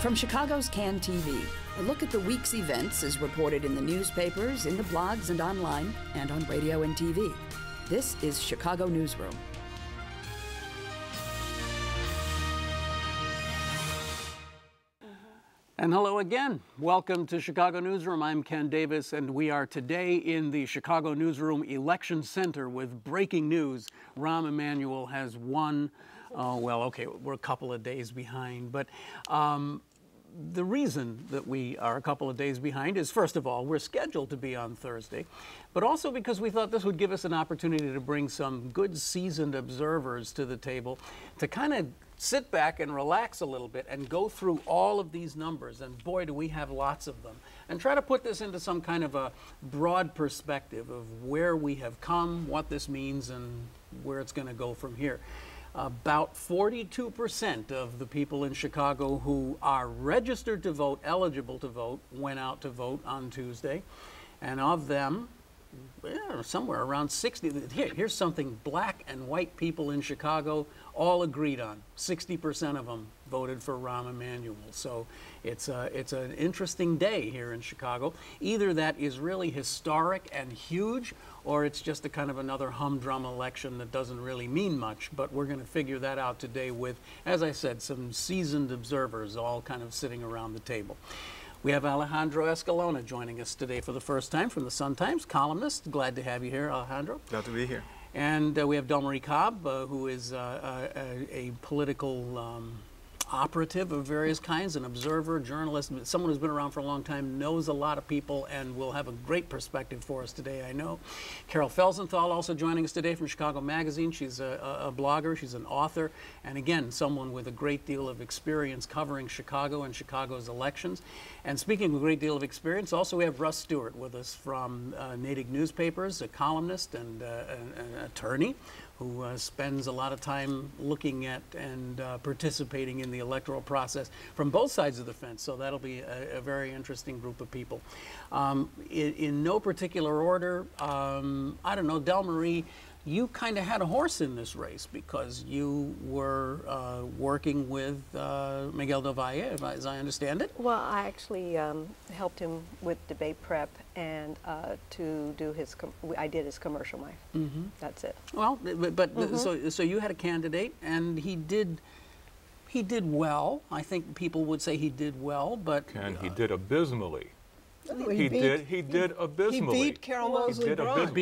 From Chicago's CAN TV, a look at the week's events is reported in the newspapers, in the blogs and online, and on radio and TV. This is Chicago Newsroom. And hello again. Welcome to Chicago Newsroom. I'm Ken Davis, and we are today in the Chicago Newsroom Election Center with breaking news. Rahm Emanuel has won. Well, okay, we're a couple of days behind, but the reason that we are a couple of days behind is, first of all, we're scheduled to be on Thursday, but also because we thought this would give us an opportunity to bring some good seasoned observers to the table to kind of sit back and relax a little bit and go through all of these numbers, and boy, do we have lots of them, and try to put this into some kind of a broad perspective of where we have come, what this means, and where it's going to go from here. About 42% of the people in Chicago who are registered to vote, eligible to vote, went out to vote on Tuesday. And of them, somewhere around 60, here's something black and white people in Chicago all agreed on. 60% of them voted for Rahm Emanuel. So it's an interesting day here in Chicago. Either that is really historic and huge, or it's just a kind of another humdrum election that doesn't really mean much. But we're going to figure that out today with, as I said, some seasoned observers all kind of sitting around the table. We have Alejandro Escalona joining us today for the first time from the Sun-Times, columnist. Glad to have you here, Alejandro. Glad to be here. And we have Delmarie Cobb, who is a political operative of various kinds, an observer, journalist, someone who's been around for a long time, knows a lot of people, and will have a great perspective for us today, I know. Carol Felsenthal also joining us today from Chicago Magazine. She's a blogger, she's an author, and again, someone with a great deal of experience covering Chicago and Chicago's elections. And speaking of a great deal of experience, also we have Russ Stewart with us from Nadig Newspapers, a columnist and an attorney who spends a lot of time looking at and participating in the electoral process from both sides of the fence. So that'll be a very interesting group of people. In no particular order, I don't know, Delmarie, you kind of had a horse in this race because you were working with Miguel del Valle, as I understand it. Well, I actually helped him with debate prep and to do his, I did his commercial life. Mm-hmm. That's it. Well, but mm-hmm. so you had a candidate, and he did well. I think people would say he did well, but he did abysmally. He did abysmally. He beat Carol Moseley Braun.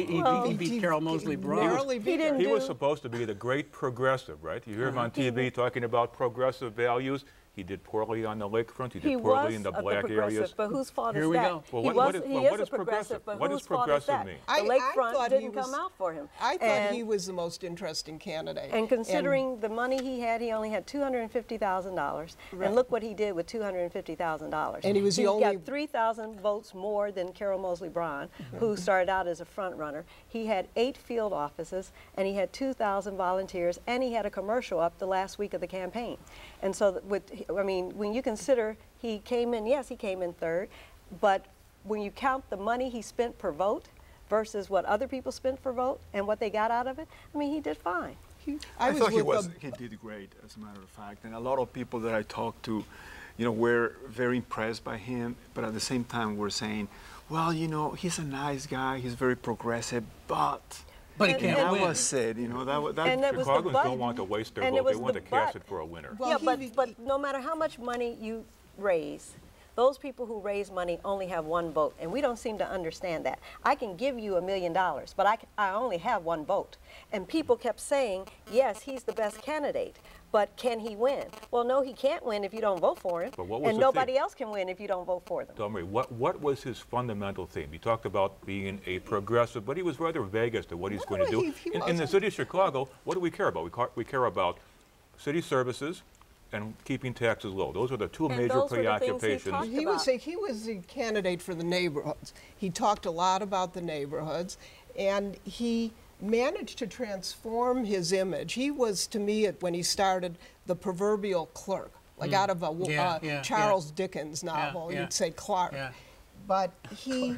He beat Carol Moseley Braun. He was supposed to be the great progressive, right? You hear him on TV talking about progressive values. He did poorly on the lakefront. He did poorly in the black areas. But whose fault is that? Here we go. Well, what is progressive? But what does progressive mean? The lakefront didn't come out for him. I thought he was the most interesting candidate. And considering the money he only had $250,000. Right. And look what he did with $250,000. And he was the only. He got 3,000 votes more than Carol Moseley Braun, who started out as a front runner. He had 8 field offices, and he had 2,000 volunteers, and he had a commercial up the last week of the campaign. And so I mean, when you consider he came in, yes, he came in third, but when you count the money he spent per vote versus what other people spent for vote and what they got out of it, I mean, he did fine. I thought he did great, as a matter of fact, and a lot of people that I talked to, you know, were very impressed by him, but at the same time were saying, well, you know, he's a nice guy, he's very progressive, but he can't win. That was it, you know, Chicagoans don't want to waste their vote. They want to cast it for a winner. Well, yeah, but no matter how much money you raise, those people who raise money only have one vote, and we don't seem to understand that. I can give you $1 million, but I only have one vote. And people kept saying, yes, he's the best candidate, but can he win? Well, no, he can't win if you don't vote for him, and nobody else can win if you don't vote for them. Delmarie, what was his fundamental theme? He talked about being a progressive, but he was rather vague as to what he's going to do. In the city of Chicago, what do we care about? We care about city services and keeping taxes low. Those are the two major preoccupations. He was the candidate for the neighborhoods. He talked a lot about the neighborhoods, and he managed to transform his image. He was, to me, when he started, the proverbial clerk, like out of a Charles Dickens novel. You'd say Clark. Yeah. But he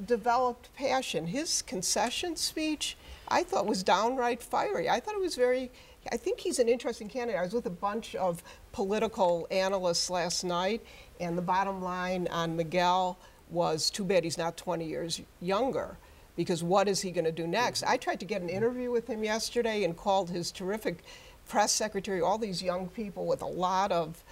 developed passion. His concession speech, I thought, was downright fiery. I thought it was very I think he's an interesting candidate. I was with a bunch of political analysts last night, and the bottom line on Miguel was, too bad he's not 20 years younger, because what is he going to do next? I tried to get an interview with him yesterday and called his terrific press secretary, all these young people with a lot of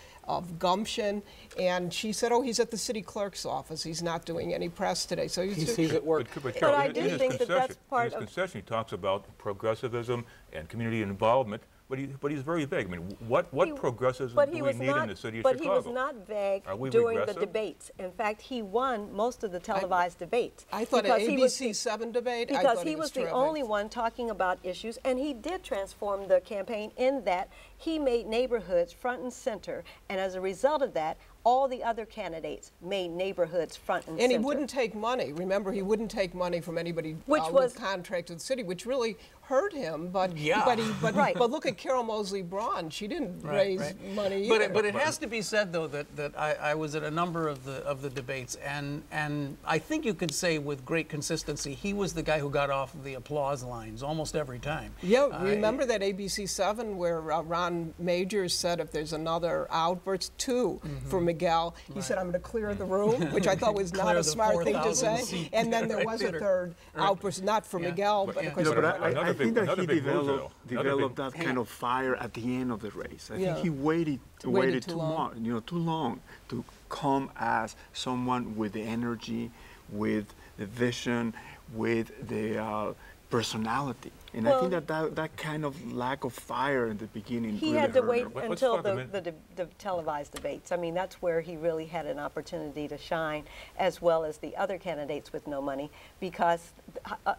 gumption, and she said, oh, he's at the city clerk's office. He's not doing any press today. So he's at work. But But I do think that that's part of his concession, he talks about progressivism and community involvement, but he's very vague. I mean, what progressivism do we need in the city of Chicago? But he was not vague during the debates. In fact, he won most of the televised debates. I thought an ABC 7 debate, because he was the only one talking about issues, and he did transform the campaign in that he made neighborhoods front and center, and as a result of that, all the other candidates made neighborhoods front and center. And he wouldn't take money. Remember, he wouldn't take money from anybody with contract with the city, which really hurt him. But but look at Carol Mosley Braun. She didn't raise money either. But it has to be said, though, that I was at a number of the debates, and I think you could say with great consistency, he was the guy who got off the applause lines almost every time. Yeah, remember that ABC 7 where Ron Majors said if there's another outburst, for Miguel, he said, I'm going to clear the room, which I thought was not a smart thing to say. And then there was a third outburst, not for Miguel, but of course. I think that he developed that kind of fire at the end of the race. I think he waited too long to come as someone with the energy, with the vision, with the personality. And I think that kind of lack of fire in the beginning he really had to hurt wait him. until the televised debates. I mean, that's where he really had an opportunity to shine, as well as the other candidates with no money, because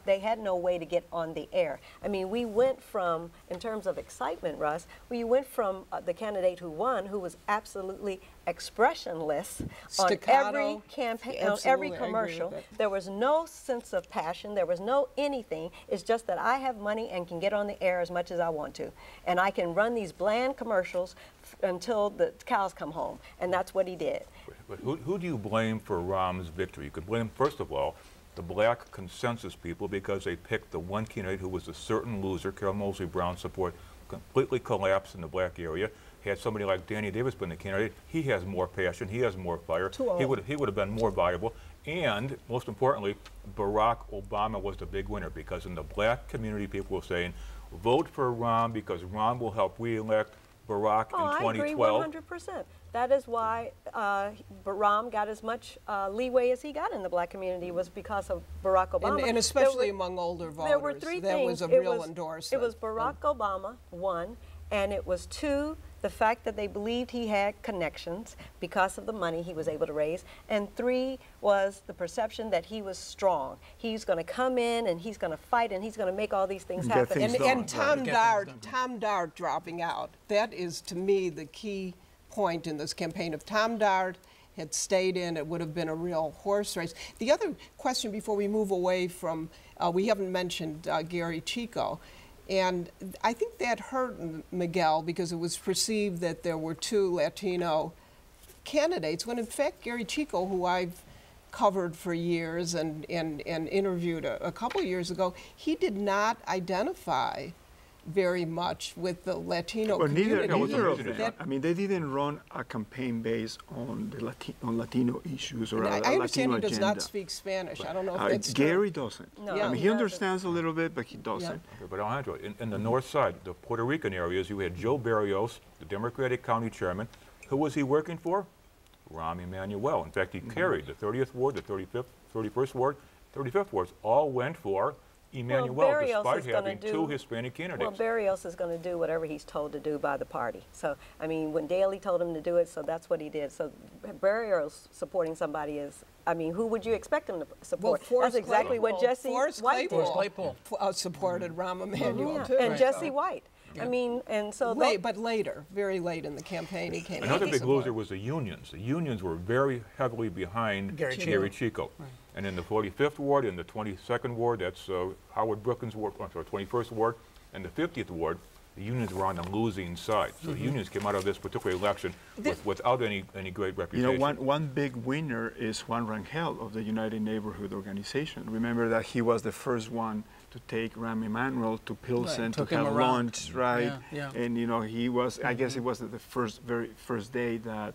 they had no way to get on the air. I mean, we went from, in terms of excitement, Russ, we went from the candidate who won, who was absolutely expressionless on every campaign, on every commercial. There was no sense of passion. There was no anything. It's just that I have money and can get on the air as much as I want to. And I can run these bland commercials until the cows come home. And that's what he did. But who do you blame for Rahm's victory? You could blame, first of all, the black consensus people, because they picked the one candidate who was a certain loser. Carol Mosley Brown's support completely collapsed in the black area. Had somebody like Danny Davis been the candidate, he has more passion, he has more fire. He would have been more viable. And most importantly, Barack Obama was the big winner, because in the black community, people were saying, vote for Rahm because Rahm will help re-elect Barack in 2012. I agree 100%. That is why Rahm got as much leeway as he got in the black community, was because of Barack Obama. And especially among older voters. There were three things. That was a real endorsement. It was Barack Obama, one, and it was two, the fact that they believed he had connections because of the money he was able to raise, and three was the perception that he was strong. He's going to come in and he's going to fight and he's going to make all these things happen. And Tom Dart dropping out, that is to me the key point in this campaign. If Tom Dart had stayed in, it would have been a real horse race. The other question before we move away from, we haven't mentioned Gary Chico. And I think that hurt Miguel because it was perceived that there were two Latino candidates, when in fact Gary Chico, who I've covered for years and interviewed a couple of years ago, he did not identify very much with the Latino community. Neither of them. I mean, they didn't run a campaign based on Latino issues or a Latino agenda. I understand he does not speak Spanish. I don't know if that's Gary true. doesn't. No, I mean, he understands a little bit, but he doesn't. Okay, but Alejandro, in the north side, the Puerto Rican areas, you had Joe Barrios, the Democratic county chairman. Who was he working for? Rahm Emanuel. In fact, he carried the 30th ward, the 35th, 31st ward, 35th wards, all went for Emanuel, despite having two Hispanic candidates. Well, Barrios is going to do whatever he's told to do by the party. So, I mean, when Daley told him to do it, so that's what he did. So, Barrios supporting somebody is, I mean, who would you expect him to support? Well, that's exactly what Jesse White did. Claypool supported Rahm Emanuel, too. And Jesse White. I mean, and so... But later, very late in the campaign, he came Another big loser was the unions. The unions were very heavily behind Gary Chico. Right. And in the 45th ward, in the 22nd ward, that's Howard Brookins' ward, 21st ward, and the 50th ward, the unions were on the losing side. So the unions came out of this particular election without any great reputation. You know, one big winner is Juan Rangel of the United Neighborhood Organization. Remember that he was the first one to take Rahm Emanuel to Pilsen to Took him have around. lunch, right? Yeah, yeah. And you know, he was. I guess it was the very first day that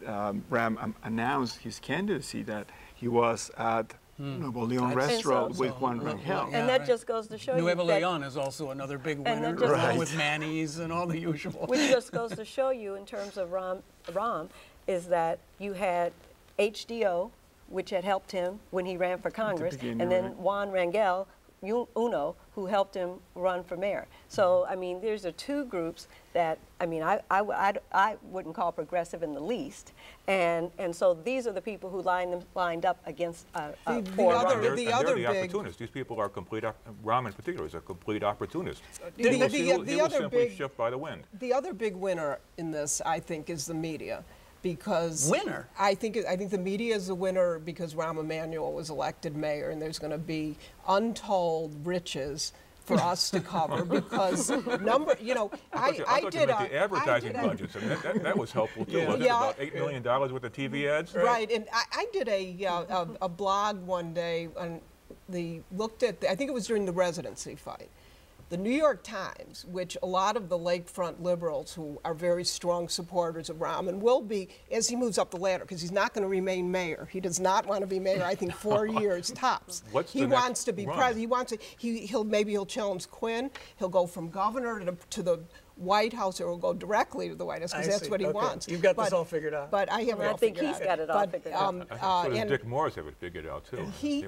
Rahm announced his candidacy, that he was at Nuevo Leon restaurant with Juan Rangel. And that just goes to show Nuevo you that, Leon is also another big And winner, that just along goes- with Manny's and all the usual. which just goes to show you in terms of Rahm, is that you had HDO, which had helped him when he ran for Congress, beginning, and then right. Juan Rangel, Uno, who helped him run for mayor. So, I mean, there's the two groups that, I mean, I wouldn't call progressive in the least. And so these are the people who lined up against The for other- Rahm. They're the the other big- opportunists. These people are complete. Rahm in particular is a complete opportunist. The- He will the other simply big- shift by the wind. The other big winner in this, I think, is the media, because Winner? I think the media is the winner because Rahm Emanuel was elected mayor, and there's going to be untold riches for us to cover because I thought you meant the advertising budgets. I mean, that was helpful too. Wasn't it? Yeah. About $8 million worth of TV ads. Right, and I did a blog one day and looked at I think it was during the residency fight. The New York Times, which a lot of the lakefront liberals who are very strong supporters of Rahm and will be as he moves up the ladder, because he's not going to remain mayor. He does not want to be mayor. I think 4 years tops. What's he the next wants to be run? president. He wants to. Maybe he'll challenge Quinn. He'll go from governor to the White House, or he'll go directly to the White House, because I that's see. what he Okay. wants. You've got this all figured out. But I have it I all think figured he's out. got it all But, figured out. So does and Dick Morris have it figured out too? he,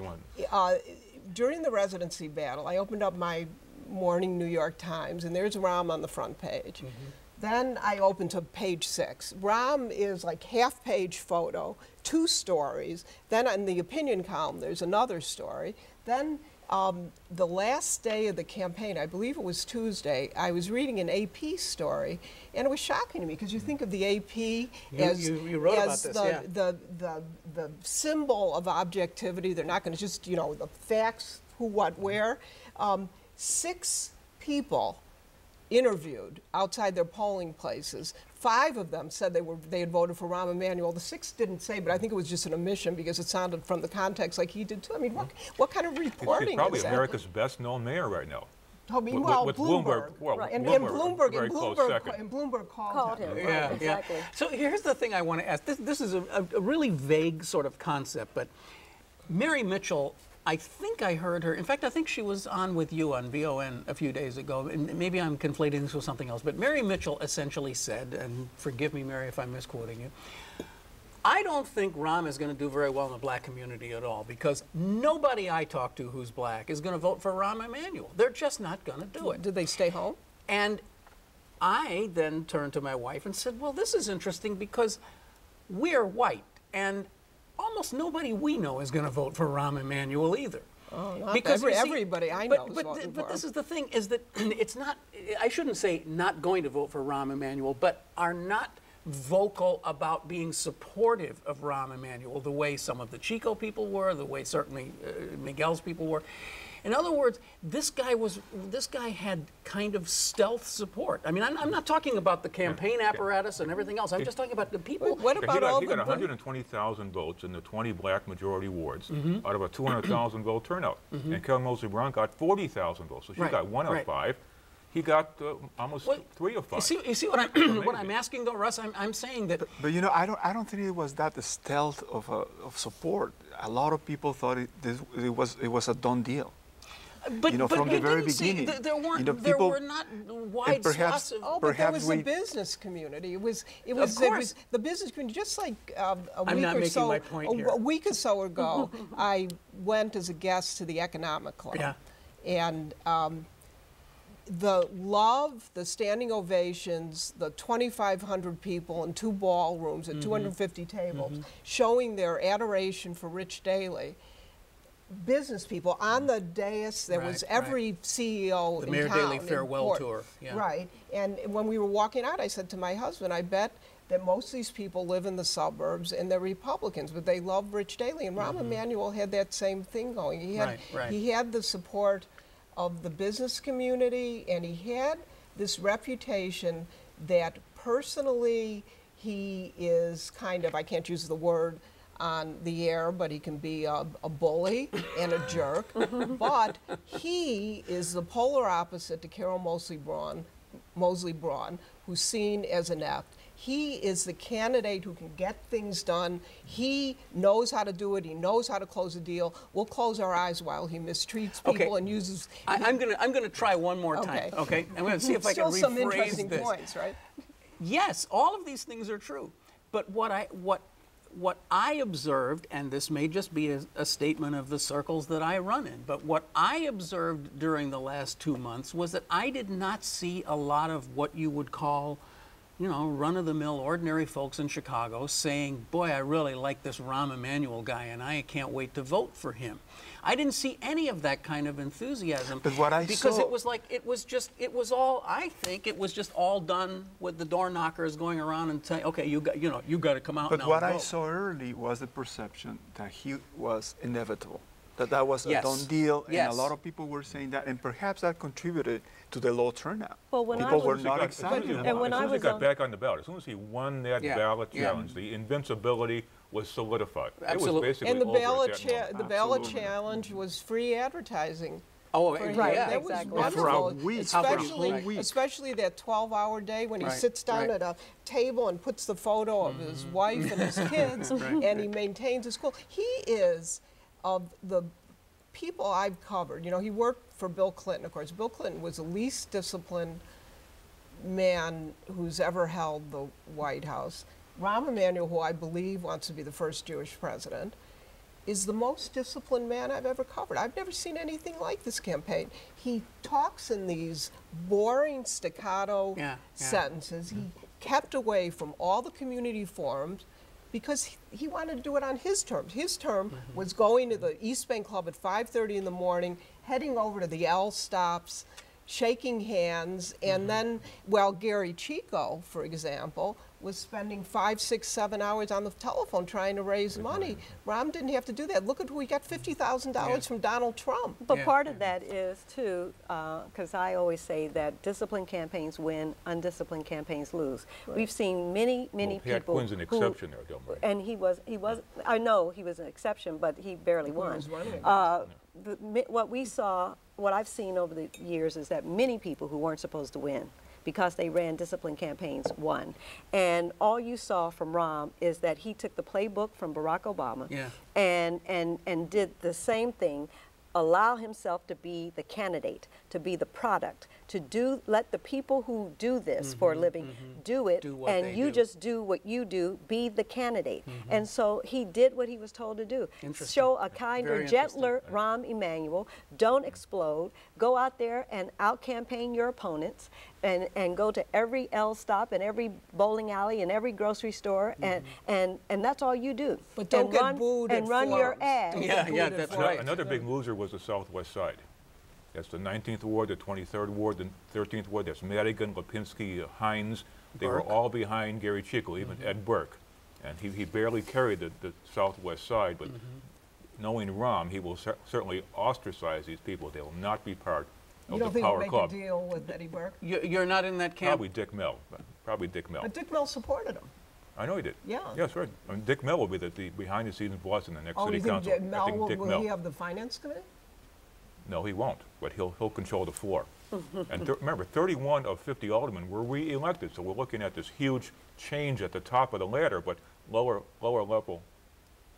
during the residency battle, I opened up my morning New York Times, and there's Rahm on the front page. Then I opened to page 6. Rahm is like half-page photo, 2 stories. Then on the opinion column, there's another story. Then the last day of the campaign, I believe it was Tuesday, I was reading an AP story, and it was shocking to me, because you think of the AP as, you wrote about as this, the symbol of objectivity. They're not going to just, the facts, who, what, where. 6 people interviewed outside their polling places. 5 of them said they had voted for Rahm Emanuel. The 6th didn't say, but I think it was just an omission because it sounded from the context like he did too. I mean, what kind of reporting He's probably is that? America's best-known mayor right now. I mean, with well, Bloomberg, well, Right. And Bloomberg, very close second. Bloomberg called Called him. him. Yeah, Right, exactly. yeah. So here's the thing I want to ask. This is a really vague sort of concept, but Mary Mitchell, I think I heard her. In fact, I think she was on with you on VON a few days ago. And maybe I'm conflating this with something else. But Mary Mitchell essentially said, and forgive me, Mary, if I'm misquoting you, I don't think Rahm is going to do very well in the black community at all, because nobody I talk to who's black is going to vote for Rahm Emanuel. They're just not going to do it. Did they stay home? And I then turned to my wife and said, well, this is interesting because we're white, and almost nobody we know is going to vote for Rahm Emanuel either. Oh, not Because you see- everybody I know is but voting for this him. is the thing, is that it's not, I shouldn't say not going to vote for Rahm Emanuel, but are not vocal about being supportive of Rahm Emanuel the way some of the Chico people were, the way certainly Miguel's people were. In other words, this guy had kind of stealth support. I mean, I'm not talking about the campaign apparatus and everything else. I'm just talking about the people. What about all He the got 120,000 votes in the 20 black majority wards out of a 200,000 vote turnout. And Kelly Mosley Brown got 40,000 votes. So she Right, got 1 of right. 5. He got almost Well, 3 of 5. You see what I'm asking though, Russ? I'm saying that. But I don't think it was that the stealth of support. A lot of people thought it was a done deal. But, from we the very didn't see- beginning. there weren't. People- there were not wide perhaps- swaths of. Oh, but there Perhaps was the we- business community. It was course. the business community. Just like a I'm week not or making so, my point here. a week or so ago, I went as a guest to the Economic Club, Yeah. and the love, the standing ovations, the 2,500 people in 2 ballrooms at 250 tables, showing their adoration for Rich Daley. Business people on the dais. There was Right, every CEO The in Mayor town. Daley in farewell Port- tour, yeah. Right. And when we were walking out, I said to my husband, I bet that most of these people live in the suburbs and they're Republicans, but they love Rich Daley. And Rahm Emanuel had that same thing going. He had, Right. he had the support of the business community, and he had this reputation that personally he is kind of, I can't use the word, on the air, but he can be a bully and a jerk. But he is the polar opposite to Carol Moseley Braun, who's seen as inept. He is the candidate who can get things done. He knows how to do it. He knows how to close a deal. We'll close our eyes while he mistreats people and uses. I'm gonna try one more time. Okay, I'm gonna see if I can rephrase Still some interesting this. points, right? Yes, all of these things are true, but what I observed, and this may just be a statement of the circles that I run in, but what I observed during the last 2 months was that I did not see a lot of what you would call, you know, run-of-the-mill ordinary folks in Chicago saying, boy, I really like this Rahm Emanuel guy and I can't wait to vote for him. I didn't see any of that kind of enthusiasm. But what I because saw, it was like, it was just all done with the door knockers going around and saying, okay, you got to come out now. But what and I vote. saw early was the perception that he was inevitable, that was a Yes. done deal, and Yes. a lot of people were saying that, and perhaps that contributed to the low turnout. Well, when People I were was- not As soon as excited he about won- And when as I soon as he was got on- back on the ballot, as soon as he won that Yeah, ballot yeah. challenge, the invincibility was solidified. It Absolutely. was basically And the over at ballot, that moment. the ballot Absolutely. challenge was free advertising. Oh, for him. right, That exactly. was For a wonderful, week. For a especially, whole week. especially that 12-hour day when he Right, sits down right. at a table and puts the photo of his wife and his kids, and he maintains his cool. He is, of the people I've covered, you know, he worked for Bill Clinton, of course. Bill Clinton was the least disciplined man who's ever held the White House. Rahm Emanuel, who I believe wants to be the first Jewish president, is the most disciplined man I've ever covered. I've never seen anything like this campaign. He talks in these boring staccato sentences. He kept away from all the community forums because he wanted to do it on his terms. His term was going to the East Bank Club at 5:30 in the morning, heading over to the L stops, shaking hands, and then, well, Gary Chico, for example, was spending 5, 6, 7 hours on the telephone trying to raise money. Rahm didn't have to do that. Look at who he got $50,000 from Donald Trump. But part of that is, too, because I always say that disciplined campaigns win, undisciplined campaigns lose. We've seen many Pat people Quinn's an who- exception there, Delmarie. and he was, I know he was an exception, but he barely won. was running What I've seen over the years is that many people who weren't supposed to win because they ran disciplined campaigns won. And all you saw from Rahm is that he took the playbook from Barack Obama and did the same thing, allow himself to be the candidate, to be the product, to let the people who do this for a living do it, Do what and they you do. just do what you do, be the candidate. And so he did what he was told to do. Interesting. Show a kinder, Very gentler interesting. Rahm Emanuel, don't explode, go out there and out-campaign your opponents, and go to every L stop and every bowling alley and every grocery store, and that's all you do. But don't and get run, booed and at run your forums. ad. Don't Yeah, get booed yeah, at that's forums. right. Another big loser was the Southwest Side. That's the 19th Ward, the 23rd Ward, the 13th Ward. That's Madigan, Lipinski, Hines. They were all behind Gary Chico, even Ed Burke. And he barely carried the Southwest Side, but knowing Rahm, he will certainly ostracize these people. They will not be part You of don't the think he'll power make club. a deal with Eddie Burke? You're not in that camp. Probably Dick Mill. Probably Dick Mill. But Dick Mill supported him. I know he did. Yeah. Yes, right. I mean, Dick Mill will be the behind-the-scenes boss in the next Oh, city you think council. Dick I Mill think Dick will Mill. he have the finance committee? No, he won't, but he'll control the floor. And remember, 31 of 50 aldermen were re-elected, so we're looking at this huge change at the top of the ladder, but lower level,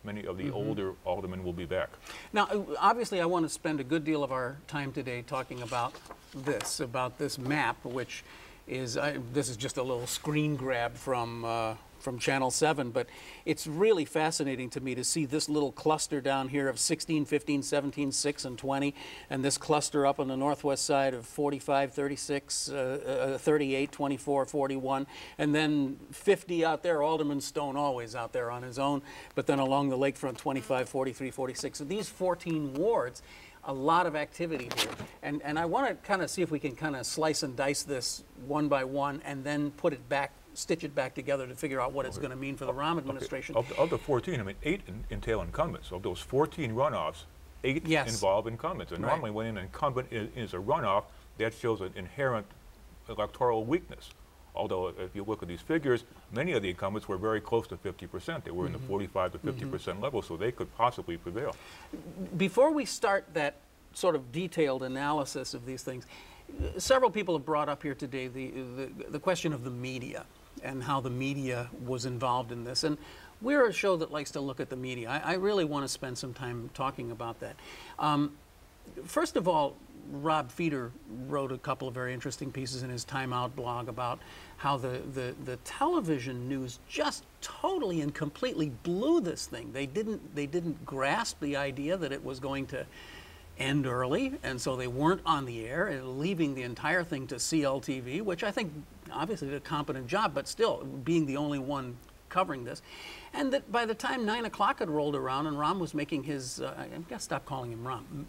many of the older aldermen will be back. Now, obviously, I want to spend a good deal of our time today talking about this map, which is, this is just a little screen grab from Channel 7, but it's really fascinating to me to see this little cluster down here of 16, 15, 17, 6, and 20, and this cluster up on the northwest side of 45, 36, 38, 24, 41, and then 50 out there, Alderman Stone always out there on his own, but then along the lakefront, 25, 43, 46. So these 14 wards, a lot of activity here. And I want to kind of see if we can kind of slice and dice this one by one and then put it back, stitch it back together to figure out what it's going to mean for the Rahm administration. Of the 14, I mean, 8 entail incumbents. Of those 14 runoffs, 8 involve incumbents. And normally when an incumbent is a runoff, that shows an inherent electoral weakness. Although if you look at these figures, many of the incumbents were very close to 50%. They were in the 45 to 50% level, so they could possibly prevail. Before we start that sort of detailed analysis of these things, several people have brought up here today the question of the media and how the media was involved in this. And we're a show that likes to look at the media. I really want to spend some time talking about that. First of all, Rob Feeder wrote a couple of very interesting pieces in his Time Out blog about how the television news just totally and completely blew this thing. They didn't grasp the idea that it was going to end early, and so they weren't on the air, and leaving the entire thing to CLTV, which I think obviously did a competent job, but still being the only one covering this. And that by the time 9 o'clock had rolled around and Rahm was making his, I gotta stop calling him Rahm,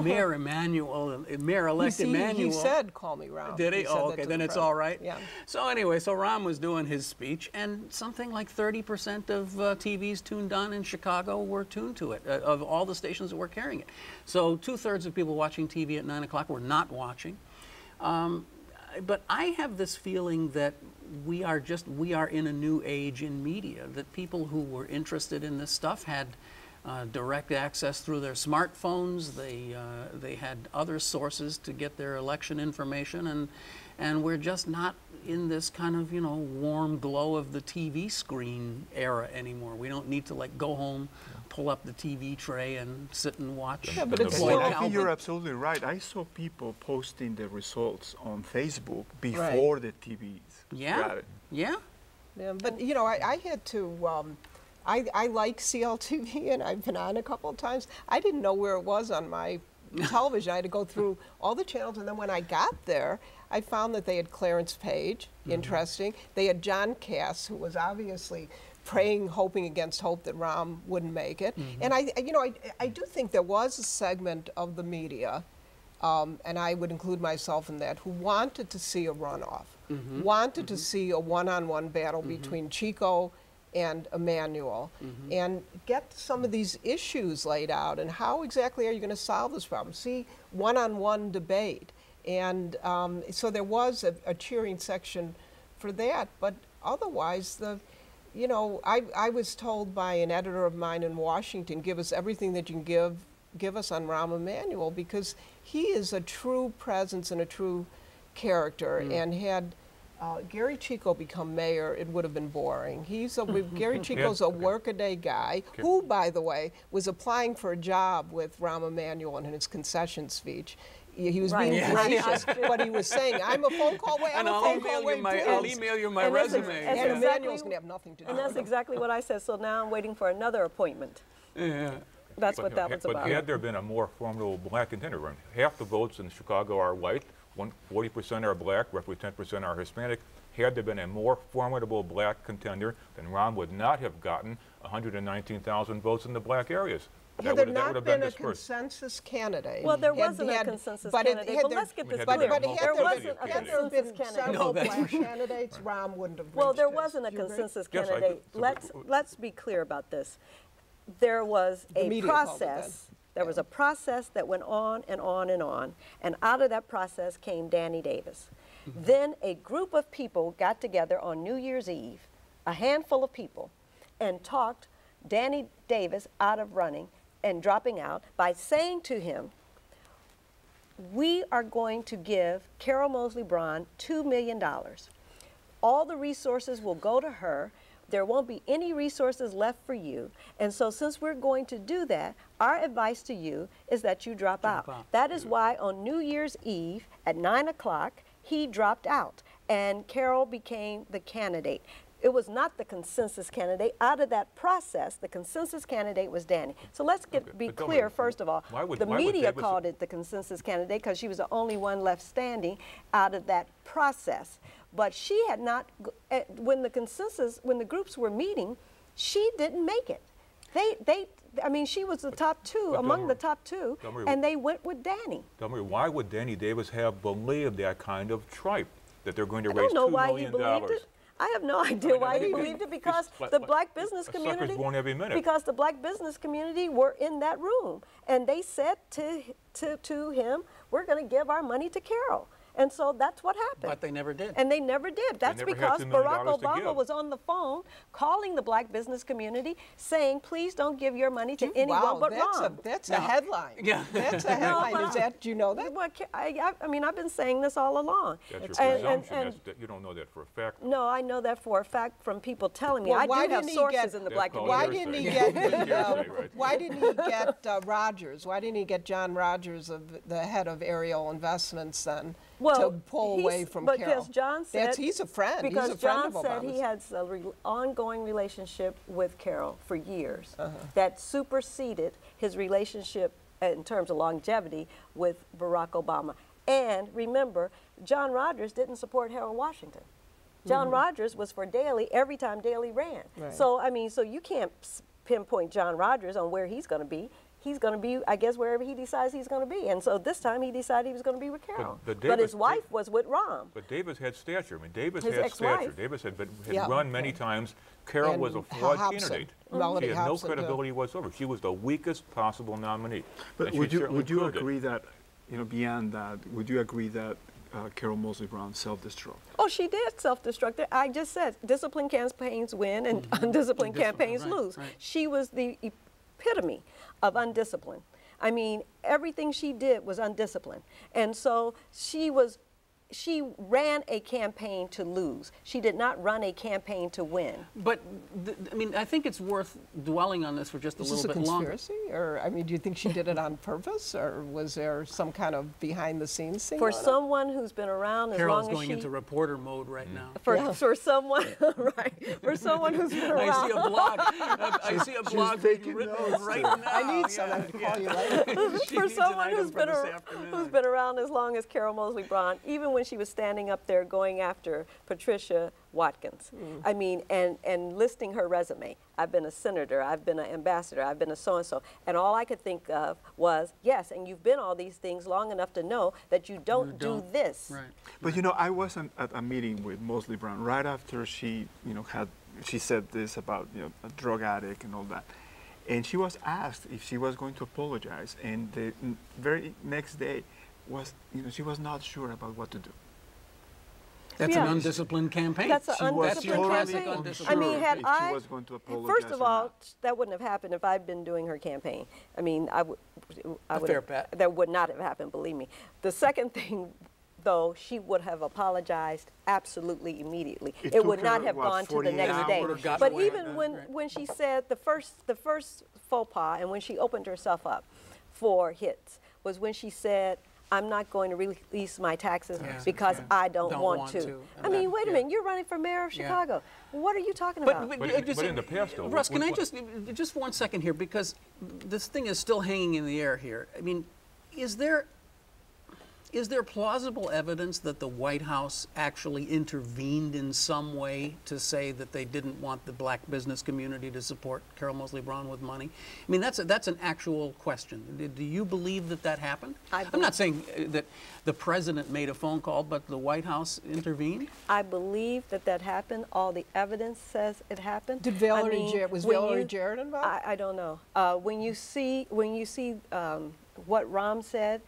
Mayor Emanuel, Mayor-elect Emanuel. He said, call me Rahm. Did he? Oh, okay, then it's all right. Yeah. So anyway, so Rahm was doing his speech, and something like 30% of TVs tuned on in Chicago were tuned to it, of all the stations that were carrying it. So 2/3 of people watching TV at 9 o'clock were not watching. But I have this feeling that we are in a new age in media, that people who were interested in this stuff had direct access through their smartphones. They had other sources to get their election information, and we're just not in this kind of, warm glow of the TV screen era anymore. We don't need to like go home, pull up the TV tray and sit and watch. Yeah, but it's Well, I think you're absolutely right. I saw people posting the results on Facebook before the TVs. Yeah. Got it. Yeah, but I had to. I like CLTV, and I've been on a couple of times. I didn't know where it was on my television. I had to go through all the channels, and then when I got there, I found that they had Clarence Page, interesting. They had John Cass, who was obviously praying, hoping against hope that Rahm wouldn't make it. And I do think there was a segment of the media, and I would include myself in that, who wanted to see a runoff, wanted to see a one-on-one battle between Chico and Emanuel, and get some of these issues laid out, and how exactly are you going to solve this problem? See one-on-one debate. And so there was a cheering section for that, but otherwise, I was told by an editor of mine in Washington, give us everything that you can give us on Rahm Emanuel, because he is a true presence and a true character, and had Gary Chico become mayor, it would have been boring. Gary Chico's a workaday guy who, by the way, was applying for a job with Rahm Emanuel in his concession speech. He was being gracious, but he was saying, I'm a phone call away, I'll email you my resume. And Emanuel's going to have nothing to do And with that's it. exactly what I said. So now I'm waiting for another appointment. Yeah. That's what that was about. But had there been a more formidable black contender, half the votes in Chicago are white, 40% are black, roughly 10% are Hispanic. Had there been a more formidable black contender, then Rahm would not have gotten 119,000 votes in the black areas. Had there not been a consensus candidate? Well, there wasn't a consensus candidate. But let's get this clear. There wasn't a consensus candidate. Several black candidates, Rahm wouldn't have reached Well, there this. wasn't a consensus Yes, candidate. Let's be clear about this. There was a process. There was a process that went on and on and on, and out of that process came Danny Davis. Then a group of people got together on New Year's Eve, a handful of people, and talked Danny Davis out of running and dropping out by saying to him, we are going to give Carol Moseley Braun $2 million. All the resources will go to her. There won't be any resources left for you. And so since we're going to do that, our advice to you is that you drop out. That is why on New Year's Eve at 9 o'clock, he dropped out and Carol became the candidate. It was not the consensus candidate. Out of that process, the consensus candidate was Danny. So let's be clear, first of all. The media called it the consensus candidate because she was the only one left standing out of that process. But she had not, when the groups were meeting, she didn't make it. I mean, she was the top two, among the top two, and they went with Danny. Delmarie, why would Danny Davis have believed that kind of tripe, that they're going to raise $2 million? I don't know why he believed it. I have no idea why he believed it, because the black business community, sucker's born every minute. Because the black business community were in that room, and they said to him, we're going to give our money to Carol. And so that's what happened. But they never did. And they never did. That's never had because $2 million Barack to Obama give. was on the phone calling the black business community saying, please don't give your money to anyone Wow, but that's Ron. that's a headline. Yeah. That's a headline. Is that, do you know that? Well, I mean, I've been saying this all along. That's your And- presumption. and- That's, you don't know that for a fact. No, I know that for a fact from people telling me. Well, I why do have didn't he sources get- in the That's black called community. Why didn't he hearsay. get Hearsay, right. why didn't he get Rogers? Why didn't he get John Rogers, the head of Ariel Investments, then to pull away from Carol? Because John said he's a friend. Because He's a friend John of said he Obama's. had an ongoing relationship with Carol for years Uh-huh. that superseded his relationship in terms of longevity with Barack Obama. And remember, John Rogers didn't support Harold Washington. John Rogers was for Daley every time Daley ran. Right. So, I mean, so you can't pinpoint John Rogers on where he's going to be. He's going to be, I guess, wherever he decides he's going to be. And so this time he decided he was going to be with Carol. but But his Davis- wife was with Rom. But Davis had stature. I mean, Davis His had ex-wife. stature. Davis had Yeah. run many times. Carol And was a flawed Hobson. candidate. Melody She had no Hobson, too. credibility whatsoever. She was the weakest possible nominee. But And she would you certainly proved it. agree that, you know, beyond that, would you agree that Carol Moseley Brown self-destruct? Oh, she did self-destruct. I just said disciplined campaigns win and undisciplined campaigns right, lose. right. She was the epitome of undiscipline. I mean, everything she did was undisciplined. And so she ran a campaign to lose. She did not run a campaign to win. But, I mean, I think it's worth dwelling on this for just a Is little this a bit longer. conspiracy? Or, I mean, do you think she did it on purpose? Or was there some kind of behind-the-scenes thing For going on? someone who's been around as Carol's long as going she... into reporter mode right now. For someone, right, for someone who's been around... I see a blog. I see a blog being taking written notes. right now. I need some. I can call you later. She For needs an someone item who's for been, this afternoon. who's been around as long as Carol Moseley Braun, even when she was standing up there going after Patricia Watkins, I mean, and listing her resume. I've been a senator, I've been an ambassador, I've been a so-and-so. And all I could think of was, yes, and you've been all these things long enough to know that you don't do this. Right. But you know, I was at a meeting with Moseley Brown right after she, you know, she said this about, you know, a drug addict and all that. And she was asked if she was going to apologize, and the very next day was, you know, she was not sure about what to do. That's Yeah. an undisciplined campaign. That's an She was undisciplined totally campaign. undisciplined. I mean, had if I, she was going to apologize first of or all, not. that wouldn't have happened if I'd been doing her campaign. I mean, I would fair bet. That would not have happened, believe me. The second thing, though, she would have apologized absolutely immediately. It It would took not her, have what, gone to the 48 next hours? day. Would have gotten But away with even that, when right. when she said the first faux pas and when she opened herself up for hits was when she said, I'm not going to release my taxes because I don't want to. I mean, wait a minute, you're running for mayor of Chicago. What are you talking about? But in the past, though, Russ, can I just 1 second here, because this thing is still hanging in the air here. I mean, is there plausible evidence that the White House actually intervened in some way to say that they didn't want the black business community to support Carol Moseley Braun with money? I mean, that's an actual question. Do you believe that happened? I'm not saying that the president made a phone call, but the White House intervened? I believe that happened. All the evidence says it happened. Did was when Valerie you- Jarrett involved? I don't know. When you see what Rom said,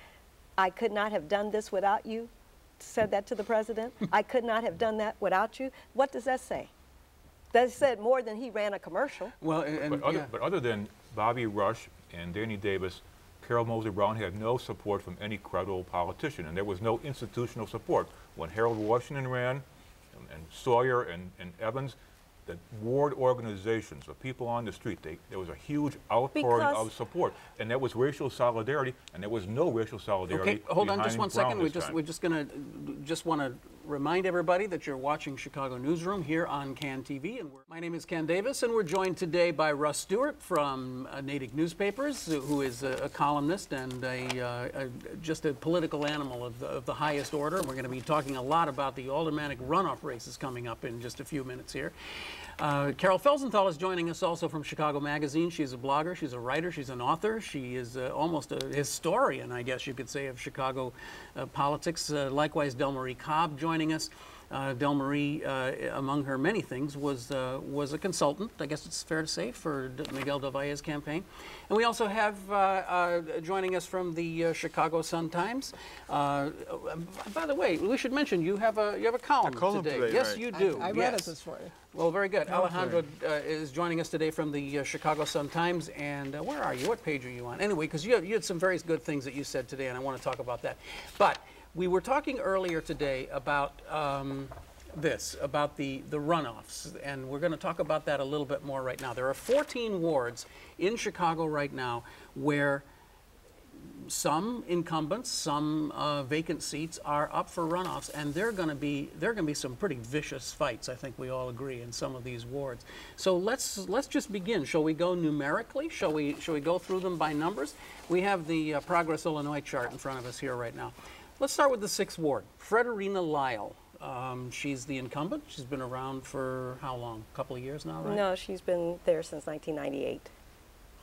I could not have done this without you, said that to the president. I could not have done that without you. What does that say? That said more than he ran a commercial. Well, But other than Bobby Rush and Danny Davis, Carol Moseley Brown had no support from any credible politician, and there was no institutional support. When Harold Washington ran, and Sawyer and Evans, the ward organizations of people on the street, there was a huge outpouring of support, and that was racial solidarity, and there was no racial solidarity. Okay, hold on just behind 1 second. Brown We're this just going to want to remind everybody that you're watching Chicago Newsroom here on CAN TV. And my name is Ken Davis, and we're joined today by Russ Stewart from Nadig Newspapers, who is a columnist and just a political animal of the highest order. We're going to be talking a lot about the aldermanic runoff races coming up in just a few minutes here. Carol Felsenthal is joining us also from Chicago Magazine. She's a blogger, she's a writer, she's an author. She is almost a historian, I guess you could say, of Chicago politics. Likewise, Delmarie Cobb joining us. Delmarie, among her many things, was a consultant, I guess it's fair to say, for Miguel del Valle's campaign. And we also have joining us from the Chicago Sun-Times. By the way, we should mention you have a column today. Yes, right. you do. I read it this morning. Well, very good. Alejandro is joining us today from the Chicago Sun-Times. And where are you? What page are you on? Anyway, because you had some very good things that you said today, and I want to talk about that. But we were talking earlier today about about the runoffs, and we're going to talk about that a little bit more right now. There are 14 wards in Chicago right now where some incumbents, some vacant seats are up for runoffs, and there are going to be some pretty vicious fights. I think we all agree in some of these wards. So let's just begin. Shall we go numerically? Shall we go through them by numbers? We have the Progress Illinois chart in front of us here right now. Let's start with the 6th ward. Frederina Lyle. She's the incumbent. She's been around for how long? A couple of years now, right? No, she's been there since 1998.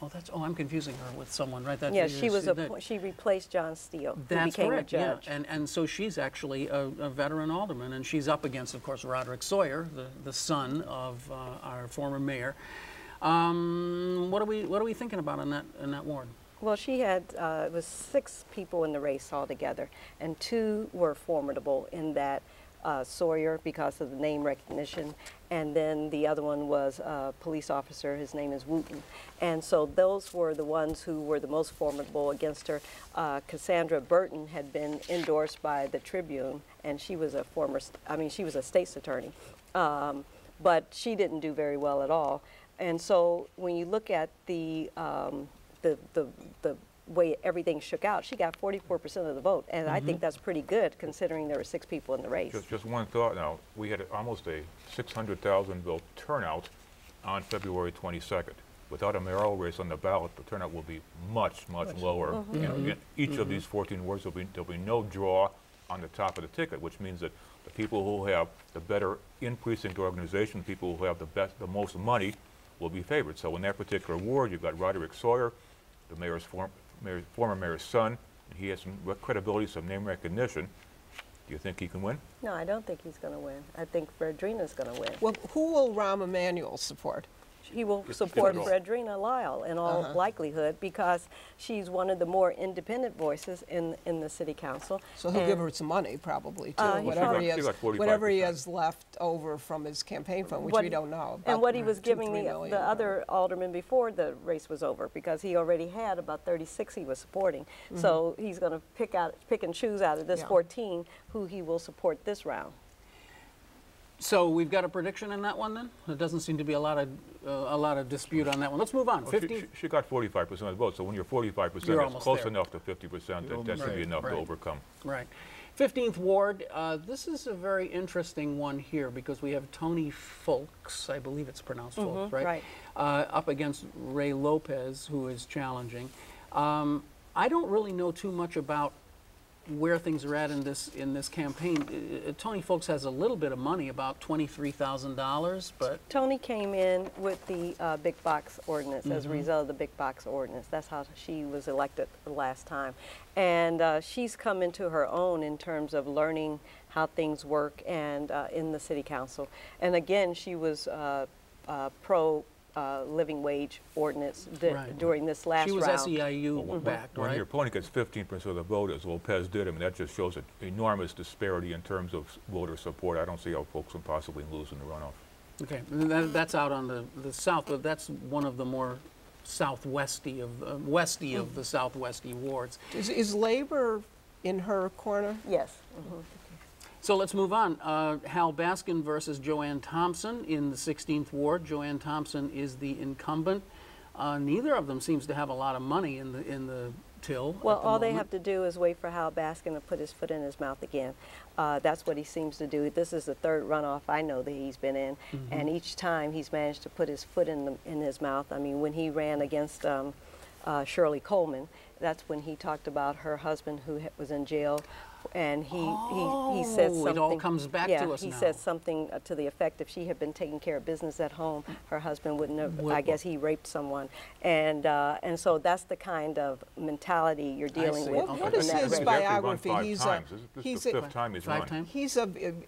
Oh, I'm confusing her with someone, right? Yeah, she replaced John Steele, who That's became correct, a judge. Yeah. And so she's actually a veteran alderman, and she's up against, of course, Roderick Sawyer, the son of our former mayor. What are we thinking about in that ward? Well, she had, it was 6 people in the race altogether, and 2 were formidable in that Sawyer, because of the name recognition, and then the other one was a police officer. His name is Wooten. And so those were the ones who were the most formidable against her. Cassandra Burton had been endorsed by the Tribune, and she was she was a state's attorney. But she didn't do very well at all. And so when you look at the way everything shook out, she got 44% of the vote, and I think that's pretty good considering there were 6 people in the race. Just one thought now. We had almost a 600,000 vote turnout on February 22nd. Without a mayoral race on the ballot, the turnout will be much lower. In each of these 14 wards, there'll be no draw on the top of the ticket, which means that the people who have the better in-precinct organization, people who have the most money, will be favored. So in that particular ward, you've got Roderick Sawyer, the former mayor's son, and he has some credibility, some name recognition. Do you think he can win? No, I don't think he's going to win. I think Frederina's going to win. Well, who will Rahm Emanuel support? He will support Frederina Lyle in all likelihood, because she's one of the more independent voices in the city council. So he'll give her some money, probably, too, whatever he has left over from his campaign fund, which we don't know. And what he was giving the other aldermen before the race was over, because he already had about 36 he was supporting. So he's going to pick and choose out of this 14 who he will support this round. So we've got a prediction in that one, then? There doesn't seem to be a lot of dispute on that one. Let's move on. Well, she got 45% of the vote, so when you're 45%, it's close enough to 50%. That should be enough to overcome. Right. 15th Ward, this is a very interesting one here, because we have Tony Folks, I believe it's pronounced Folks, right? Right. Up against Ray Lopez, who is challenging. I don't really know too much about where things are at in this campaign. Tony Folks has a little bit of money, about $23,000, but Tony came in with the big box ordinance as a result of the big box ordinance. That's how she was elected the last time, and she's come into her own in terms of learning how things work and in the city council. And again, she was pro living wage ordinance during this last round. She was SEIU backed, right? When your opponent gets 15% of the vote, as Lopez did, I mean, that just shows an enormous disparity in terms of voter support. I don't see how folks can possibly lose in the runoff. Okay, that's out on the south, but that's one of the more southwesty of westy of the southwesty wards. Is Labor in her corner? Yes. So let's move on. Hal Baskin versus Joanne Thompson in the 16th Ward. Joanne Thompson is the incumbent. Neither of them seems to have a lot of money in the till. Well, all they have to do is wait for Hal Baskin to put his foot in his mouth again. That's what he seems to do. This is the 3rd runoff I know that he's been in, and each time he's managed to put his foot in his mouth. I mean, when he ran against Shirley Coleman. That's when he talked about her husband who was in jail, and he said something. It all comes back to us now. He said something to the effect, if she had been taking care of business at home, her husband wouldn't have. I guess he raped someone, and so that's the kind of mentality you're dealing with. What is his biography? He's the fifth time he's run. He's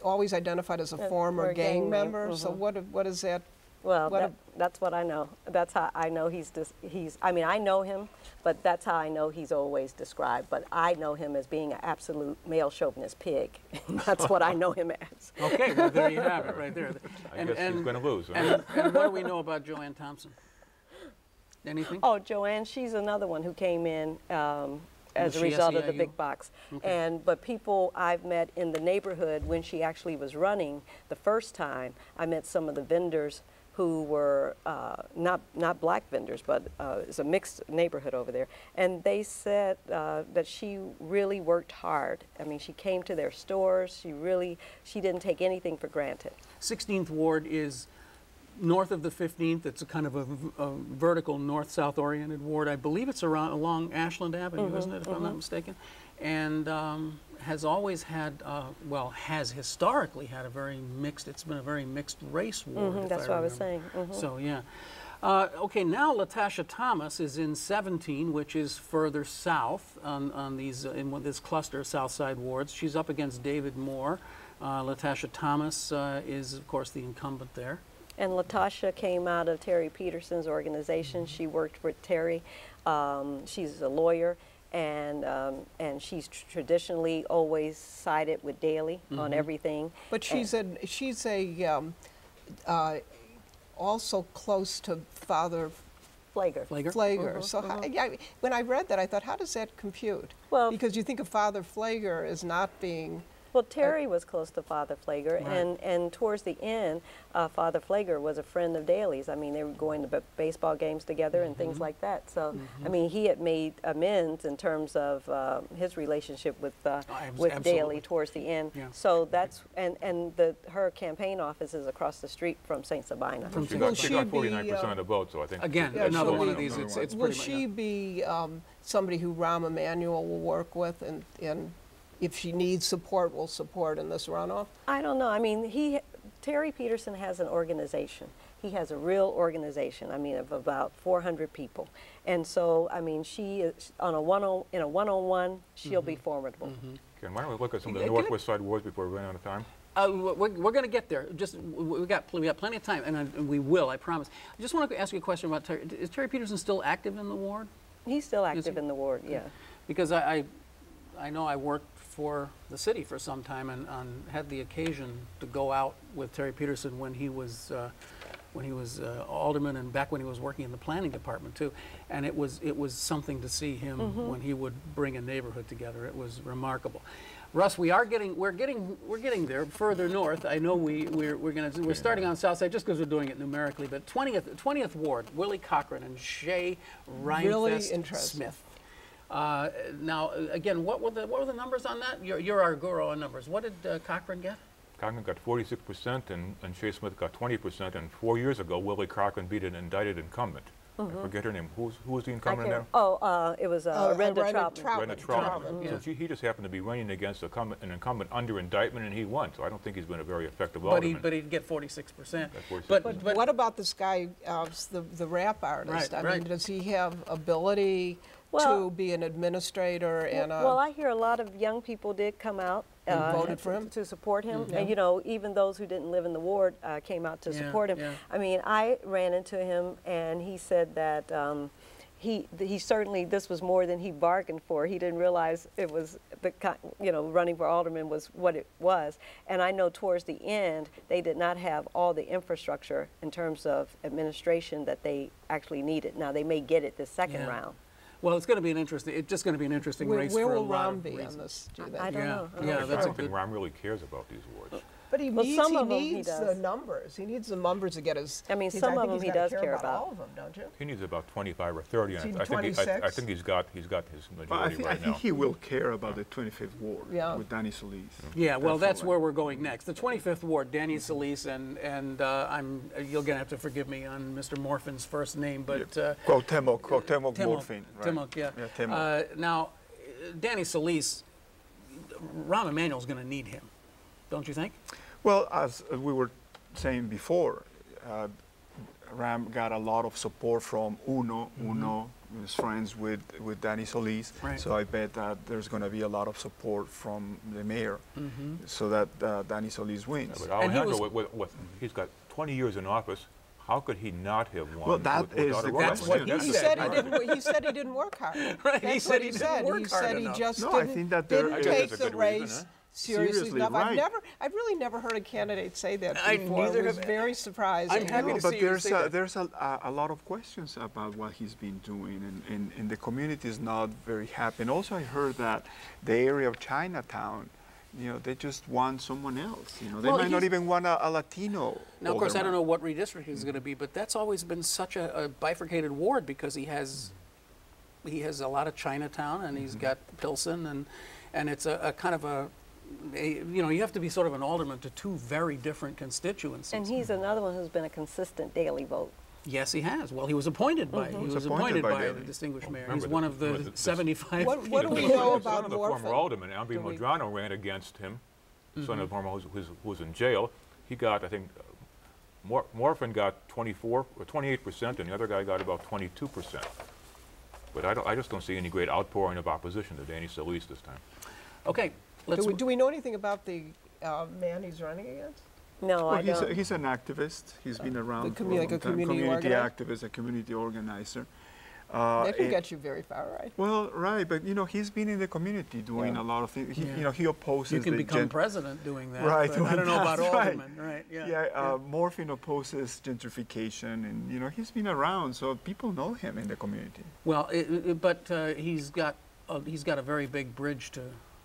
always identified as a former gang member. So what is that? Well, that's what I know. That's how I know he's. I mean, I know him, but that's how I know he's always described. But I know him as being an absolute male chauvinist pig. That's what I know him as. Okay, well there you have it, right there. I guess he's going to lose. And what do we know about Joanne Thompson? Anything? Oh, Joanne, she's another one who came in as a result of the big box. Okay. But people I've met in the neighborhood when she actually was running the first time, I met some of the vendors who were not black vendors, but it's a mixed neighborhood over there. And they said that she really worked hard. I mean, she came to their stores. She didn't take anything for granted. 16th Ward is north of the 15th. It's a kind of a vertical north-south oriented ward. I believe it's along Ashland Avenue, isn't it, if I'm not mistaken? And has always had, has historically had a very mixed, it's been a very mixed race ward. That's what I was saying. So, yeah. Okay, now Latasha Thomas is in 17, which is further south on these, in this cluster of South Side wards. She's up against David Moore. Latasha Thomas is, of course, the incumbent there. And Latasha came out of Terry Peterson's organization. She worked with Terry. She's a lawyer. And she's traditionally always sided with Daley on everything. But she's also close to Father Flager. So when I read that, I thought, how does that compute? Well, because you think of Father Flager as not being. Well, Terry was close to Father Flager, right. and towards the end, Father Flager was a friend of Daley's. I mean, they were going to baseball games together and things like that. So, I mean, he had made amends in terms of his relationship with Daley towards the end. Yeah. So that's her campaign office is across the street from St. Sabina. She got 49% of the vote, so I think. Again, another one of these. It's will she be somebody who Rahm Emanuel will work with and if she needs support, will support in this runoff? I don't know. I mean, Terry Peterson has an organization. He has a real organization, I mean, of about 400 people. And so, I mean, she is in a one-on-one, she'll be formidable. Okay, why don't we look at some of the northwest side wards before we run out of time? We're going to get there. We got plenty of time, and we will, I promise. I just want to ask you a question about Terry. Is Terry Peterson still active in the ward? He's still active in the ward, yeah. Because I know I worked for the city for some time and had the occasion to go out with Terry Peterson when he was alderman and back when he was working in the planning department too, and it was something to see him when he would bring a neighborhood together. It was remarkable. Russ, we're getting there further north. I know we're starting on South Side just because we're doing it numerically, but 20th Ward, Willie Cochran and Shay Reinfest Smith. Now, again, what were the numbers on that? You're our guru on numbers. What did Cochran get? Cochran got 46%, and Shay Smith got 20%. And 4 years ago, Willie Cochran beat an indicted incumbent. I forget her name. Who was the incumbent now? Oh, it was Renda Troutman. Renda Troutman. So he just happened to be running against an incumbent under indictment, and he won. So I don't think he's been a very effective alderman. But he'd get 46%. But what about this guy, the rap artist? I mean, does he have ability to be an administrator? Well, I hear a lot of young people did come out voted for him to support him, and you know, even those who didn't live in the ward came out to support him. I mean, I ran into him, and he said that he certainly, this was more than he bargained for. He didn't realize it was running for alderman was what it was. And I know towards the end they did not have all the infrastructure in terms of administration that they actually needed. Now they may get it this second round. Well, it's going to be an interesting. It's just going to be an interesting race. Where for will a lot Rahm of be reasons. on this? I don't know. Yeah, that's I don't think Rahm really cares about these wards. But he Well, needs, some he of them he needs does. the numbers. He needs the numbers to get his. I mean, his- some of think them he's he gotta does care about. all of them, don't you? He needs about 25 or 30, Is he and I think I 26? think he's got his But majority I right think now. he will care about the 25th ward Yeah. with Danny Solis. Yeah, well, that's Definitely. where we're going next. The 25th Ward, Danny Solis, and you're going to have to forgive me on Mr. Morfin's first name, but Cuauhtemoc Timok, Morphine. Right. Timok, yeah. Yeah, Timok. Now, Danny Solis, Rahm Emanuel's going to need him, don't you think? Well, as we were saying before, Ram got a lot of support from Uno. Uno is friends with Danny Solis. Right. So I bet that there's going to be a lot of support from the mayor so that Danny Solis wins. But And he Alejandro, he's got 20 years in office. How could he not have won? Well, that is without a the runoff? question. That's what He said. said he didn't work hard. Right, he That's said what he didn't said. work He hard said enough. he just No, I didn't, think that there- didn't I guess take that's a the good reason, race huh? seriously Seriously, enough. right. I've really never heard a candidate say that I before. neither It was have- very surprising. I'm happy No, to but see you there's say that. there's a lot of questions about what he's been doing, and the community is not very happy. And also, I heard that the area of Chinatown, they just want someone else. They Well, might not he's- even want a Latino. Now, of course, I don't alderman. know what redistricting is going to be, but that's always been such a bifurcated ward because he has a lot of Chinatown and he's got Pilsen, and it's a kind of you have to be sort of an alderman to two very different constituencies. And he's another one who's been a consistent daily vote. Yes, he has. Well, he was appointed by he was appointed by the Daley. distinguished mayor. Remember He's one of the remember 75. What do we The know son about of the former Morphin? alderman, Albi Do we- Medrano, ran against him. Son of the former who was in jail. He got, I think, Morphin got 24 or 28%, and the other guy got about 22%. But I just don't see any great outpouring of opposition to Danny Solis this time. Okay, let's. Do we know anything about the man he's running against? No, Well, I don't. he's an activist. He's been around for a like a long time. community organizer? Activist, a community organizer. That can and- get you very far, right? Well, right, but he's been in the community doing Yeah. a lot of things. Yeah. He opposes you can the become president doing that. Right, but I don't know about that's right. alderman. Right. Yeah. Yeah, Morphin opposes gentrification, and he's been around, so people know him in the community. Well, but he's got a very big bridge to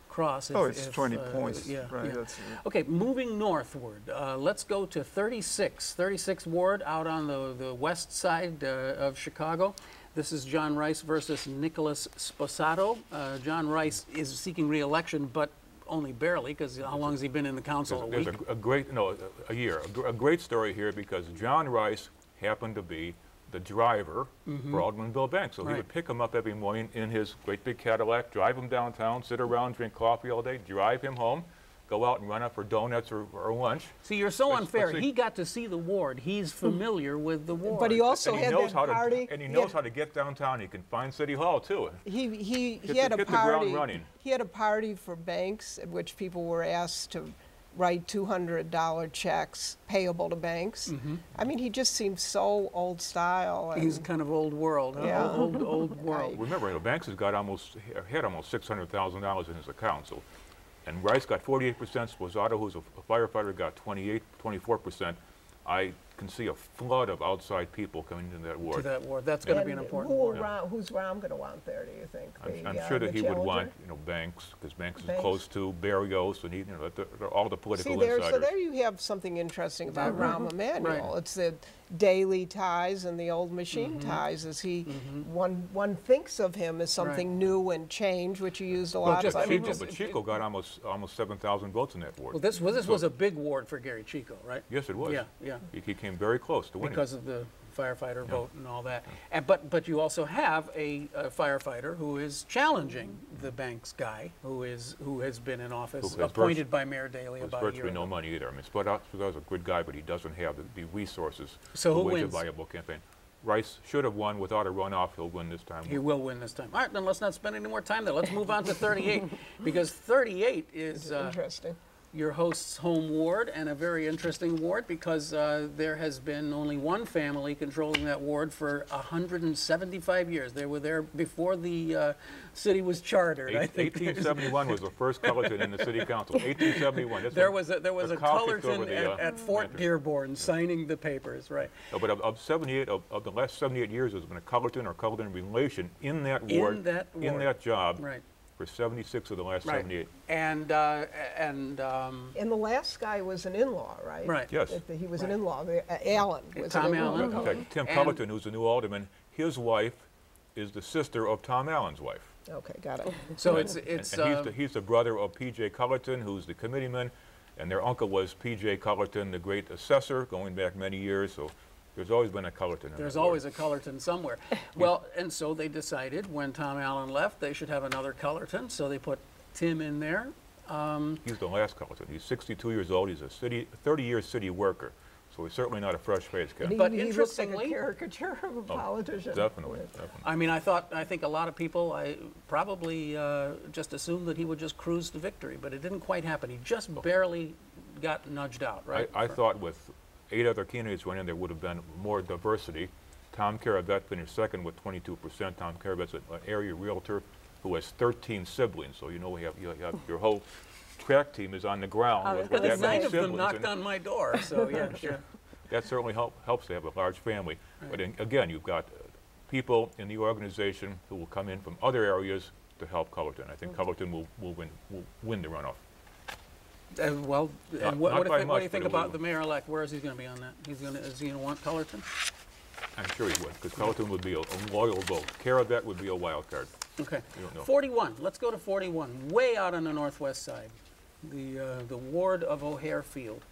cross. It's 20 points, Yeah. right? yeah. That's, Okay, moving northward, let's go to 36th Ward out on the west side of Chicago. This is John Rice versus Nicholas Sposato. John Rice is seeking re-election, but only barely, because how long has he been in the council? There's a year. A great story here because John Rice happened to be the driver for Alderman Bill Banks. So he Right. would pick him up every morning in his great big Cadillac, drive him downtown, sit around, drink coffee all day, drive him home, go out and run up for donuts or lunch. See, you're so Let's unfair. see. He got to see the ward. He's familiar with the ward. But he also And he had knows that how party. to, and he knows how to get downtown. He can find City Hall too. He Hit had the- a hit the ground party. running. He had a party for banks at which people were asked to write $200 checks payable to banks. I mean, he just seems so old style. And He's kind of old world. Huh? Yeah. Old world. Remember, Banks has got had almost $600,000 in his account. So, and Rice got 48%. Sposato, who's a firefighter, got 24%. I can see a flood of outside people coming into that To ward. that ward. That's going to be an important ward. Who's Rahm going to want there, do you think? I'm The, sure that the he would want, challenger? Banks, because Banks is Banks. close to Barrios, and they're all the political See, insiders. so there you have something interesting about Rahm Emanuel. Right. It's the daily ties and the old machine ties. As one thinks of him as something new and change, which he used a lot. just- But I mean, But Chico got almost 7,000 votes in that ward. Well, this was a big ward for Gary Chico, right? Yes, it was. Yeah, yeah. He came very close to winning. Because of the firefighter vote and all that. And, but you also have a firefighter who is challenging the Banks guy, who has been in office, Who has appointed by Mayor Daley There's about a year virtually ago. no money either. I mean, Sposado's a good guy, but he doesn't have the resources So to who wage a wins? viable campaign. Rice should have won without a runoff. He'll win this time. He will win this time. All right, then let's not spend any more time there. Let's move on to 38, because 38 is interesting. your host's home ward, and a very interesting ward because there has been only one family controlling that ward for 175 years. They were there before the city was chartered. I think 1871 was the first Cullerton in the city council. 1871. That's there when was a the cow kicked over Cullerton the, at Fort lantern. Dearborn signing the papers, right? No, but of the last 78 years, there's been a Cullerton or Cullerton relation in that ward, that in ward. that job, Right. for 76 of the last 78. And the last guy was an in-law, right? Right. Yes. He was an in-law. Allen was Tom an in-law. Allen. In fact, Tim Cullerton, who's the new alderman, his wife is the sister of Tom Allen's wife. Okay, got it. So he's the brother of P.J. Cullerton, who's the committeeman, and their uncle was P.J. Cullerton, the great assessor, going back many years. So there's always been a Cullerton. There's always a Cullerton somewhere. Well, and so they decided when Tom Allen left, they should have another Cullerton. So they put Tim in there. He's the last Cullerton. He's 62 years old. He's a 30-year city worker. So he's certainly not a fresh face, Ken. But he interestingly, looks like a caricature of a politician. Definitely. I mean, I think a lot of people probably just assumed that he would just cruise to victory, but it didn't quite happen. He just barely got nudged out, right? I thought with 8 other candidates running, there would have been more diversity. Tom Caravet finished second with 22%. Tom Caravet's an area realtor who has 13 siblings, so you know you have your whole track team is on the ground with that many siblings. 9 of them knocked on my door, so yeah, sure. That certainly helps to have a large family. Right. But again, you've got people in the organization who will come in from other areas to help Cullerton. I think Cullerton will win the runoff. What do you think about the mayor-elect? Where is he going to be on that? Is he going to want Cullerton? I'm sure he would, because Cullerton would be a loyal vote. Caravet would be a wild card. Okay. You don't know. 41. Let's go to 41. Way out on the northwest side, the ward of O'Hare Field.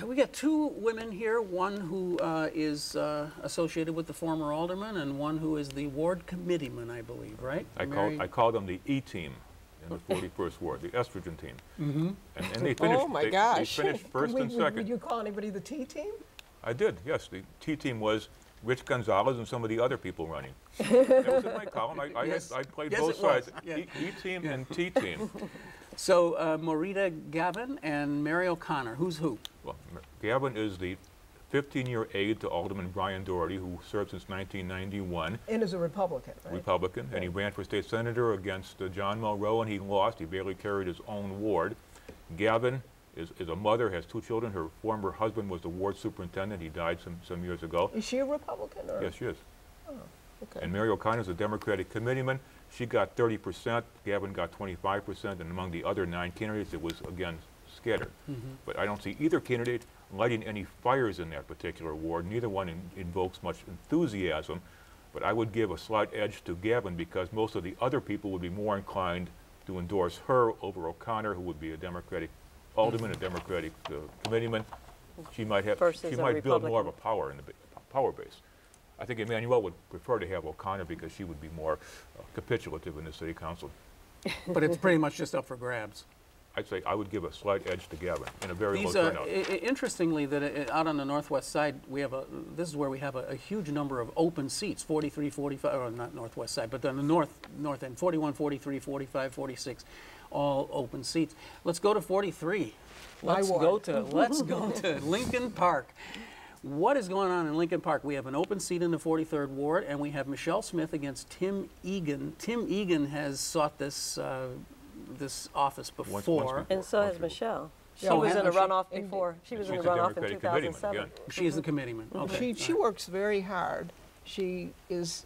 We got 2 women here. One who is associated with the former alderman, and one who is the ward committeeman, I believe. Right? I call them the E-team in the 41st ward, the estrogen team. Mm-hmm. And they finished. Oh my gosh! They finished first and second. Would you call anybody the T-team? I did, yes. The T-team was Rich Gonzalez and some of the other people running. That was in my column. I played both sides, yeah. E-team and T-team. So Morita Gavin and Mary O'Connor, who's who? Well, Gavin is the 15-year aide to Alderman Brian Doherty, who served since 1991. And is a Republican, right? Republican, and he ran for state senator against John Mulrow, and he lost. He barely carried his own ward. Gavin is a mother, has 2 children. Her former husband was the ward superintendent. He died some years ago. Is she a Republican? Or? Yes, she is. Oh, okay. And Mary O'Connor is a Democratic committeeman. She got 30%. Gavin got 25%. And among the other 9 candidates, it was, again, scattered. Mm-hmm. But I don't see either candidate lighting any fires in that particular ward. Neither one invokes much enthusiasm. But I would give a slight edge to Gavin because most of the other people would be more inclined to endorse her over O'Connor, who would be a Democratic alderman, a Democratic committeeman. She might build more of a power in the power base. I think Emmanuel would prefer to have O'Connor because she would be more capitulative in the city council. But it's pretty much just up for grabs. I'd say I would give a slight edge to Gavin in a very low turnout. Interestingly, that out on the northwest side, we have this is where we have a huge number of open seats, 43, 45, or not northwest side, but on the north end, 41, 43, 45, 46, all open seats. Let's go to 43. Let's go to Lincoln Park. What is going on in Lincoln Park? We have an open seat in the 43rd Ward, and we have Michelle Smith against Tim Egan. Tim Egan has sought this office before. And so has Michelle. She was in a runoff before. She was in a runoff in 2007. She is the committeeman. Okay. She works very hard. She is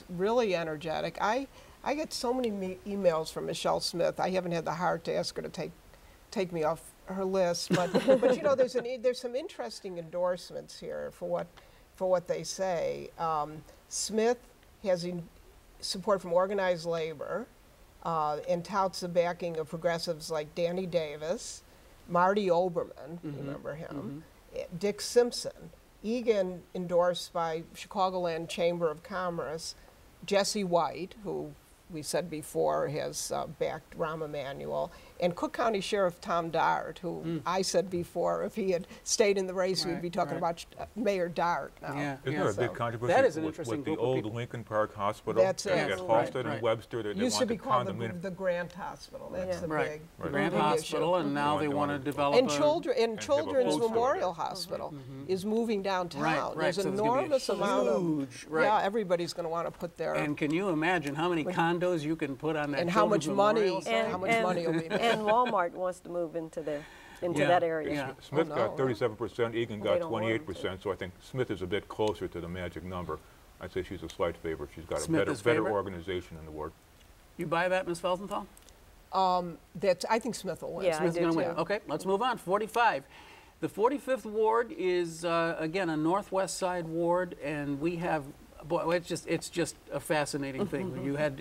really energetic. I get so many emails from Michelle Smith. I haven't had the heart to ask her to take me off her list, but you know, there's some interesting endorsements here for what they say. Smith has support from organized labor and touts the backing of progressives like Danny Davis, Marty Oberman, remember him, Dick Simpson. Egan endorsed by Chicagoland Chamber of Commerce, Jesse White, who we said before has backed Rahm Emanuel, and Cook County Sheriff Tom Dart, who I said before, if he had stayed in the race, we'd be talking about Mayor Dart now. Yeah, Isn't there a big controversy that is an interesting with the old Lincoln Park Hospital? That's it. At Halsted and Webster, they used to be called condominium. the Grant Hospital. That's the big Grant Hospital, and now they want to develop and Children's Memorial Hospital is moving downtown. There's an enormous amount of everybody's going to want to put their. And can you imagine how many condos you can put on that? And how much money? And how much money will be made? And Walmart wants to move into that area. Yeah. Smith got 37%, Egan got 28%, so I think Smith is a bit closer to the magic number. I'd say she's a slight favorite. She's got a better organization in the ward. You buy that, Ms. Felsenthal? I think Smith will win. Yeah, Smith's I do going to win. too. Okay, let's move on. 45. The 45th ward is again a northwest side ward, and we have, boy, it's just a fascinating thing. You had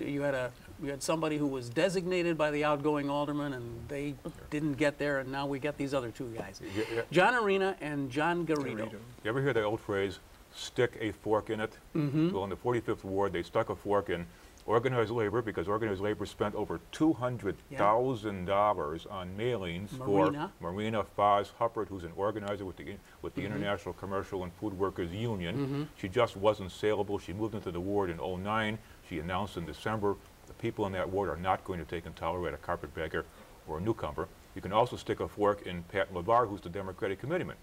somebody who was designated by the outgoing alderman, and they didn't get there, and now we get these other two guys, John Arena and John Garrido. You ever hear the old phrase, stick a fork in it? Well, in the 45th ward, they stuck a fork in organized labor, because organized labor spent over $200,000 on mailings for Marina Foz Huppert, who's an organizer with the International Commercial and Food Workers Union. She just wasn't saleable. She moved into the ward in '09. She announced in December the people in that ward are not going to take and tolerate a carpetbagger or a newcomer. You can also stick a fork in Pat LeVar, who's the Democratic committeeman.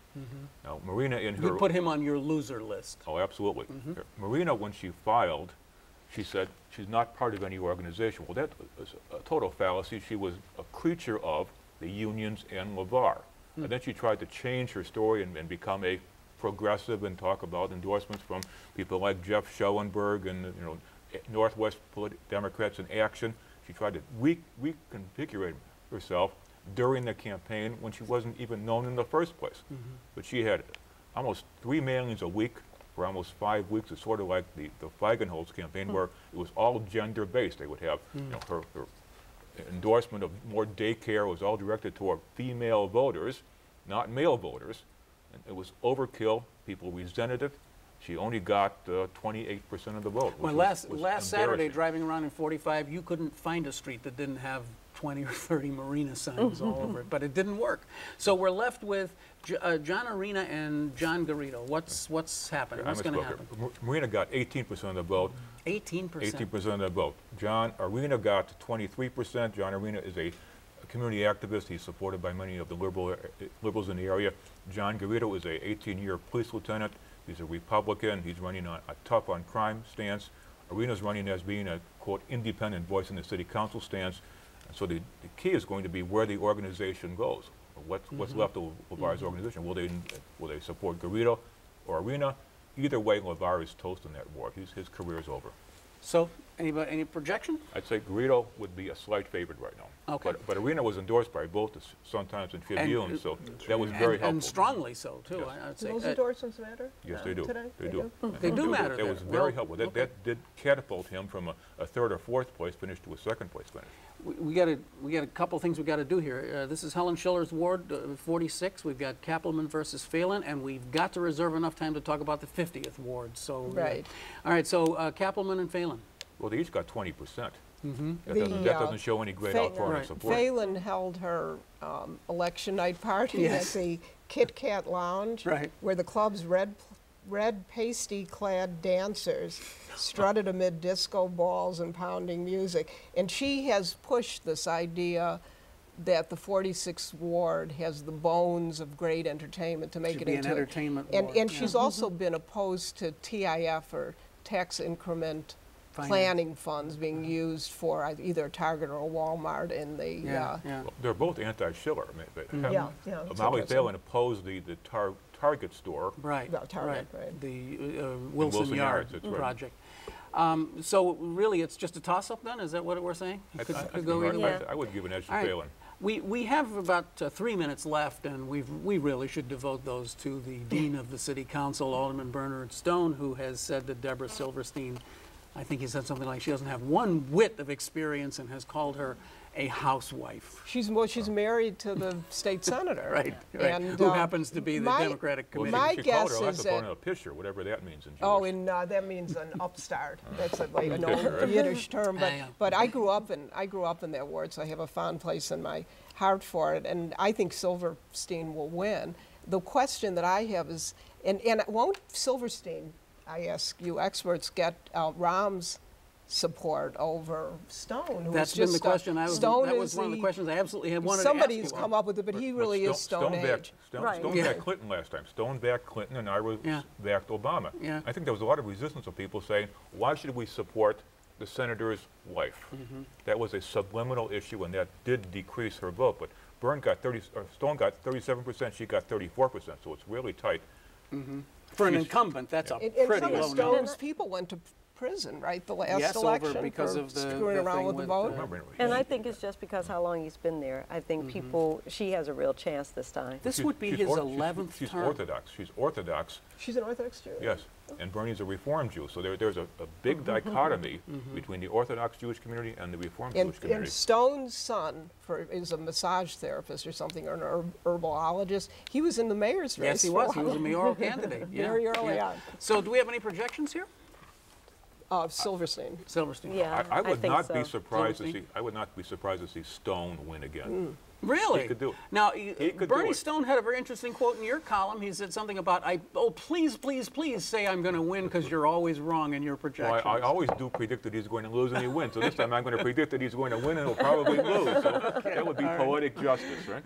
Now, Marina in her... You put him on your loser list. Oh, absolutely. Marina, when she filed, she said she's not part of any organization. Well, that was a total fallacy. She was a creature of the unions and LeVar. And then she tried to change her story and become a progressive and talk about endorsements from people like Jeff Schellenberg and Northwest Democrats in Action. She tried to reconfigure herself during the campaign when she wasn't even known in the first place. But she had almost 3 mailings a week for almost 5 weeks. It's sort of like the Feigenholz campaign, where it was all gender-based. They would have her endorsement of more daycare was all directed toward female voters, not male voters. And it was overkill. People resented it. She only got 28% of the vote. Well, last Saturday, driving around in 45, you couldn't find a street that didn't have 20 or 30 Marina signs all over it, but it didn't work. So we're left with John Arena and John Garrido. What's happening? What's going to happen? Marina got 18% of the vote. 18%? 18% of the vote. John Arena got 23%. John Arena is a community activist. He's supported by many of the liberals in the area. John Garrido is a 18-year police lieutenant. He's a Republican. He's running on a tough on crime stance. Arena's running as being a, quote, independent voice in the city council stance. So the key is going to be where the organization goes. What's left of LeVar's organization? Will they support Garrido or Arena? Either way, LeVar is toast in that ward. His career is over. So, any projection? I'd say Garrido would be a slight favorite right now. Okay. But Arena was endorsed by both the Sun-Times and Tribune, so that was very helpful. And strongly so, too, Yes. I'd say. Those endorsements matter? Yes, they do. Today? They do. They do matter. It was very helpful. That did catapult him from a third or fourth place finish to a second place finish. We got a couple things we got to do here. This is Helen Schiller's ward, 46. We've got Kappelman versus Phelan, and we've got to reserve enough time to talk about the 50th ward. So, right. All right. So Kappelman and Phelan. Well, they each got 20%. That doesn't show any great outpouring of support. Phelan held her election night party at the Kit Kat Lounge, where the club's red pasty-clad dancers strutted amid disco balls and pounding music. And she has pushed this idea that the 46th ward has the bones of great entertainment to make it into an entertainment ward. ward. And she's also been opposed to TIF, or tax increment planning funds, being used for either Target or Walmart in the... Well, they're both anti-Schiller. Molly interesting. Phelan opposed the Target store. The Target, the Wilson Yards project. So really, it's just a toss-up then? Is that what we're saying? Could go either way? I would give an edge to Phelan. We have about 3 minutes left, and we really should devote those to the Dean of the City Council, Alderman Bernard Stone, who has said that Deborah Silverstein, I think he said something like she doesn't have one whit of experience, and has called her a housewife. She's married to the state senator. Right. And, who happens to be the Democratic committee. My guess is that... a pisher, whatever that means in Jewish. Oh, that means an upstart. That's an old Yiddish term. But I grew up in that ward, so I have a fond place in my heart for it, and I think Silverstein will win. The question that I have is, and won't Silverstein, I ask you experts, get Rahm's support over Stone? That's been the question. That was one of the questions I absolutely had wanted to ask you. Somebody's come up with it, but he really is Stone age. Stone backed Clinton last time. Stone backed Clinton, and Ira backed Obama. I think there was a lot of resistance of people saying, why should we support the senator's wife? That was a subliminal issue, and that did decrease her vote. But Stone got 37%, she got 34%, so it's really tight. For an incumbent, that's a pretty low number. Stone's people went to prison, right? The last Yes, election over because for of the screwing around thing with the with vote. And I think it's just because how long he's been there. I think she has a real chance this time. This would be his 11th she's term. Orthodox. She's Orthodox. She's an Orthodox Jew? Yes. And Bernie's a Reform Jew. So there's a big dichotomy between the Orthodox Jewish community and the Reform Jewish community. And Stone's son is a massage therapist or something, or an herbologist. He was in the mayor's race. Yes, he was. He was a mayoral candidate. Yeah. Very early on. So do we have any projections here? Silverstein. Silverstein. Yeah, I would think not so. be surprised to Silverstein? see. I would not be surprised to see Stone win again. Really? He could do it. Now, could do Bernie it. Stone had a very interesting quote in your column. He said something about, oh, please, please, please say I'm going to win because you're always wrong in your projections. Well, I always do predict that he's going to lose and he wins. So this time I'm going to predict that he's going to win and he'll probably lose. So that would be poetic justice, right?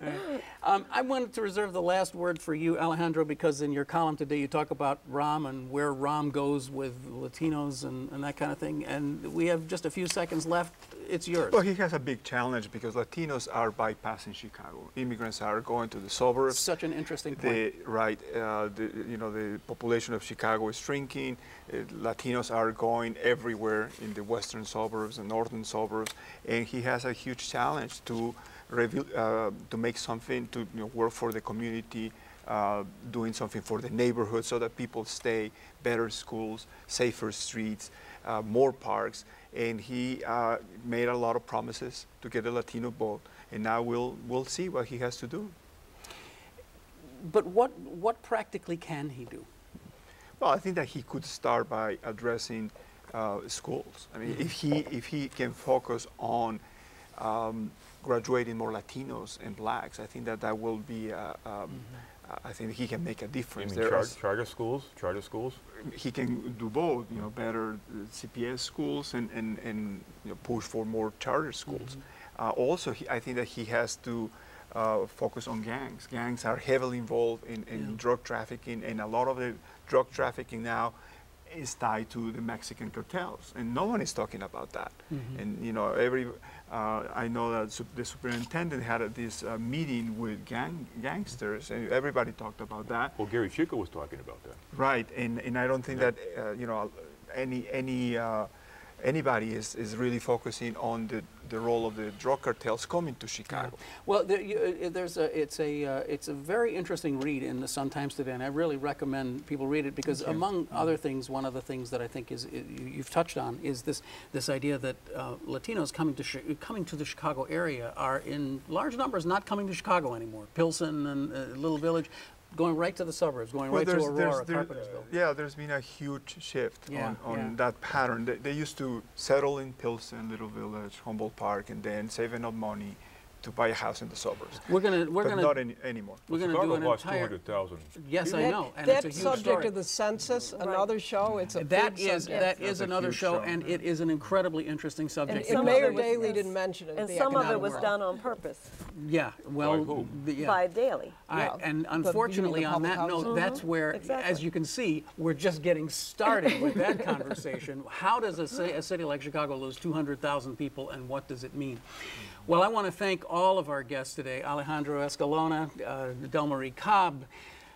I wanted to reserve the last word for you, Alejandro, because in your column today you talk about ROM and where ROM goes with Latinos and that kind of thing. And we have just a few seconds left. It's yours. Well, he has a big challenge because Latinos are bypassing Chicago. Immigrants are going to the suburbs. Such an interesting point. The population of Chicago is shrinking. Latinos are going everywhere in the western suburbs and northern suburbs, and he has a huge challenge to make something, to work for the community, doing something for the neighborhood so that people stay, better schools, safer streets, more parks. And he made a lot of promises to get a Latino vote, and now we'll see what he has to do. But what practically can he do? Well, I think that he could start by addressing schools. I mean, if he can focus on graduating more Latinos and blacks, I think that will be. I think he can make a difference. You mean charter schools? Charter schools? He can do both. Better CPS schools and push for more charter schools. Also, I think that he has to focus on gangs. Gangs are heavily involved in drug trafficking, and a lot of the drug trafficking now is tied to the Mexican cartels, and no one is talking about that. And I know that the superintendent had this meeting with gangsters, and everybody talked about that. Well, Gary Chico was talking about that. Right, and I don't think that anybody is really focusing on the role of the drug cartels coming to Chicago. Yeah. Well, it's a very interesting read in the Sun-Times today, and I really recommend people read it because, among other things, one of the things that I think you've touched on is this idea that Latinos coming to the Chicago area are in large numbers not coming to Chicago anymore. Pilsen and Little Village. Going right to the suburbs, going right to Aurora, Carpentersville. Yeah, there's been a huge shift on that pattern. They used to settle in Pilsen, Little Village, Humboldt Park, and then saving up money to buy a house in the suburbs. We're gonna not anymore. We're going to do an lost entire. 200,000. Yes, I know, and That's it's a huge subject story. to the census, another show. It's a That big is subject. another huge show, show. and it is an incredibly interesting subject. And Mayor Daley didn't mention it. And the some of it economic was world. done on purpose Yeah, well, By who? by Daley. And the unfortunately, on public that note, housing. that's where, Exactly. as you can see, we're just getting started with that conversation. How does a city like Chicago lose 200,000 people, and what does it mean? Well, I want to thank all of our guests today, Alejandro Escalona, Delmarie Cobb,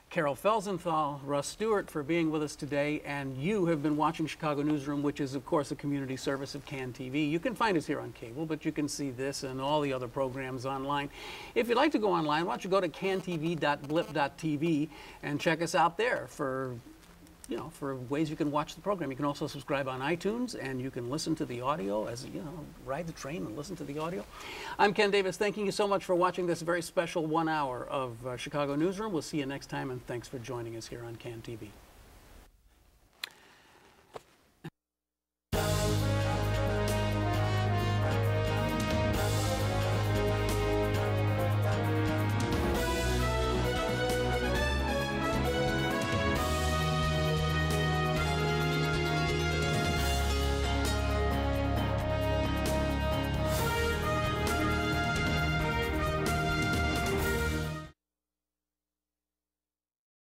Carol Felsenthal, Russ Stewart, for being with us today, and you have been watching Chicago Newsroom, which is, of course, a community service of CAN TV. You can find us here on cable, but you can see this and all the other programs online. If you'd like to go online, why don't you go to cantv.blip.tv and check us out there for ways you can watch the program. You can also subscribe on iTunes, and you can listen to the audio ride the train and listen to the audio. I'm Ken Davis, thanking you so much for watching this very special 1 hour of Chicago Newsroom. We'll see you next time, and thanks for joining us here on CAN TV.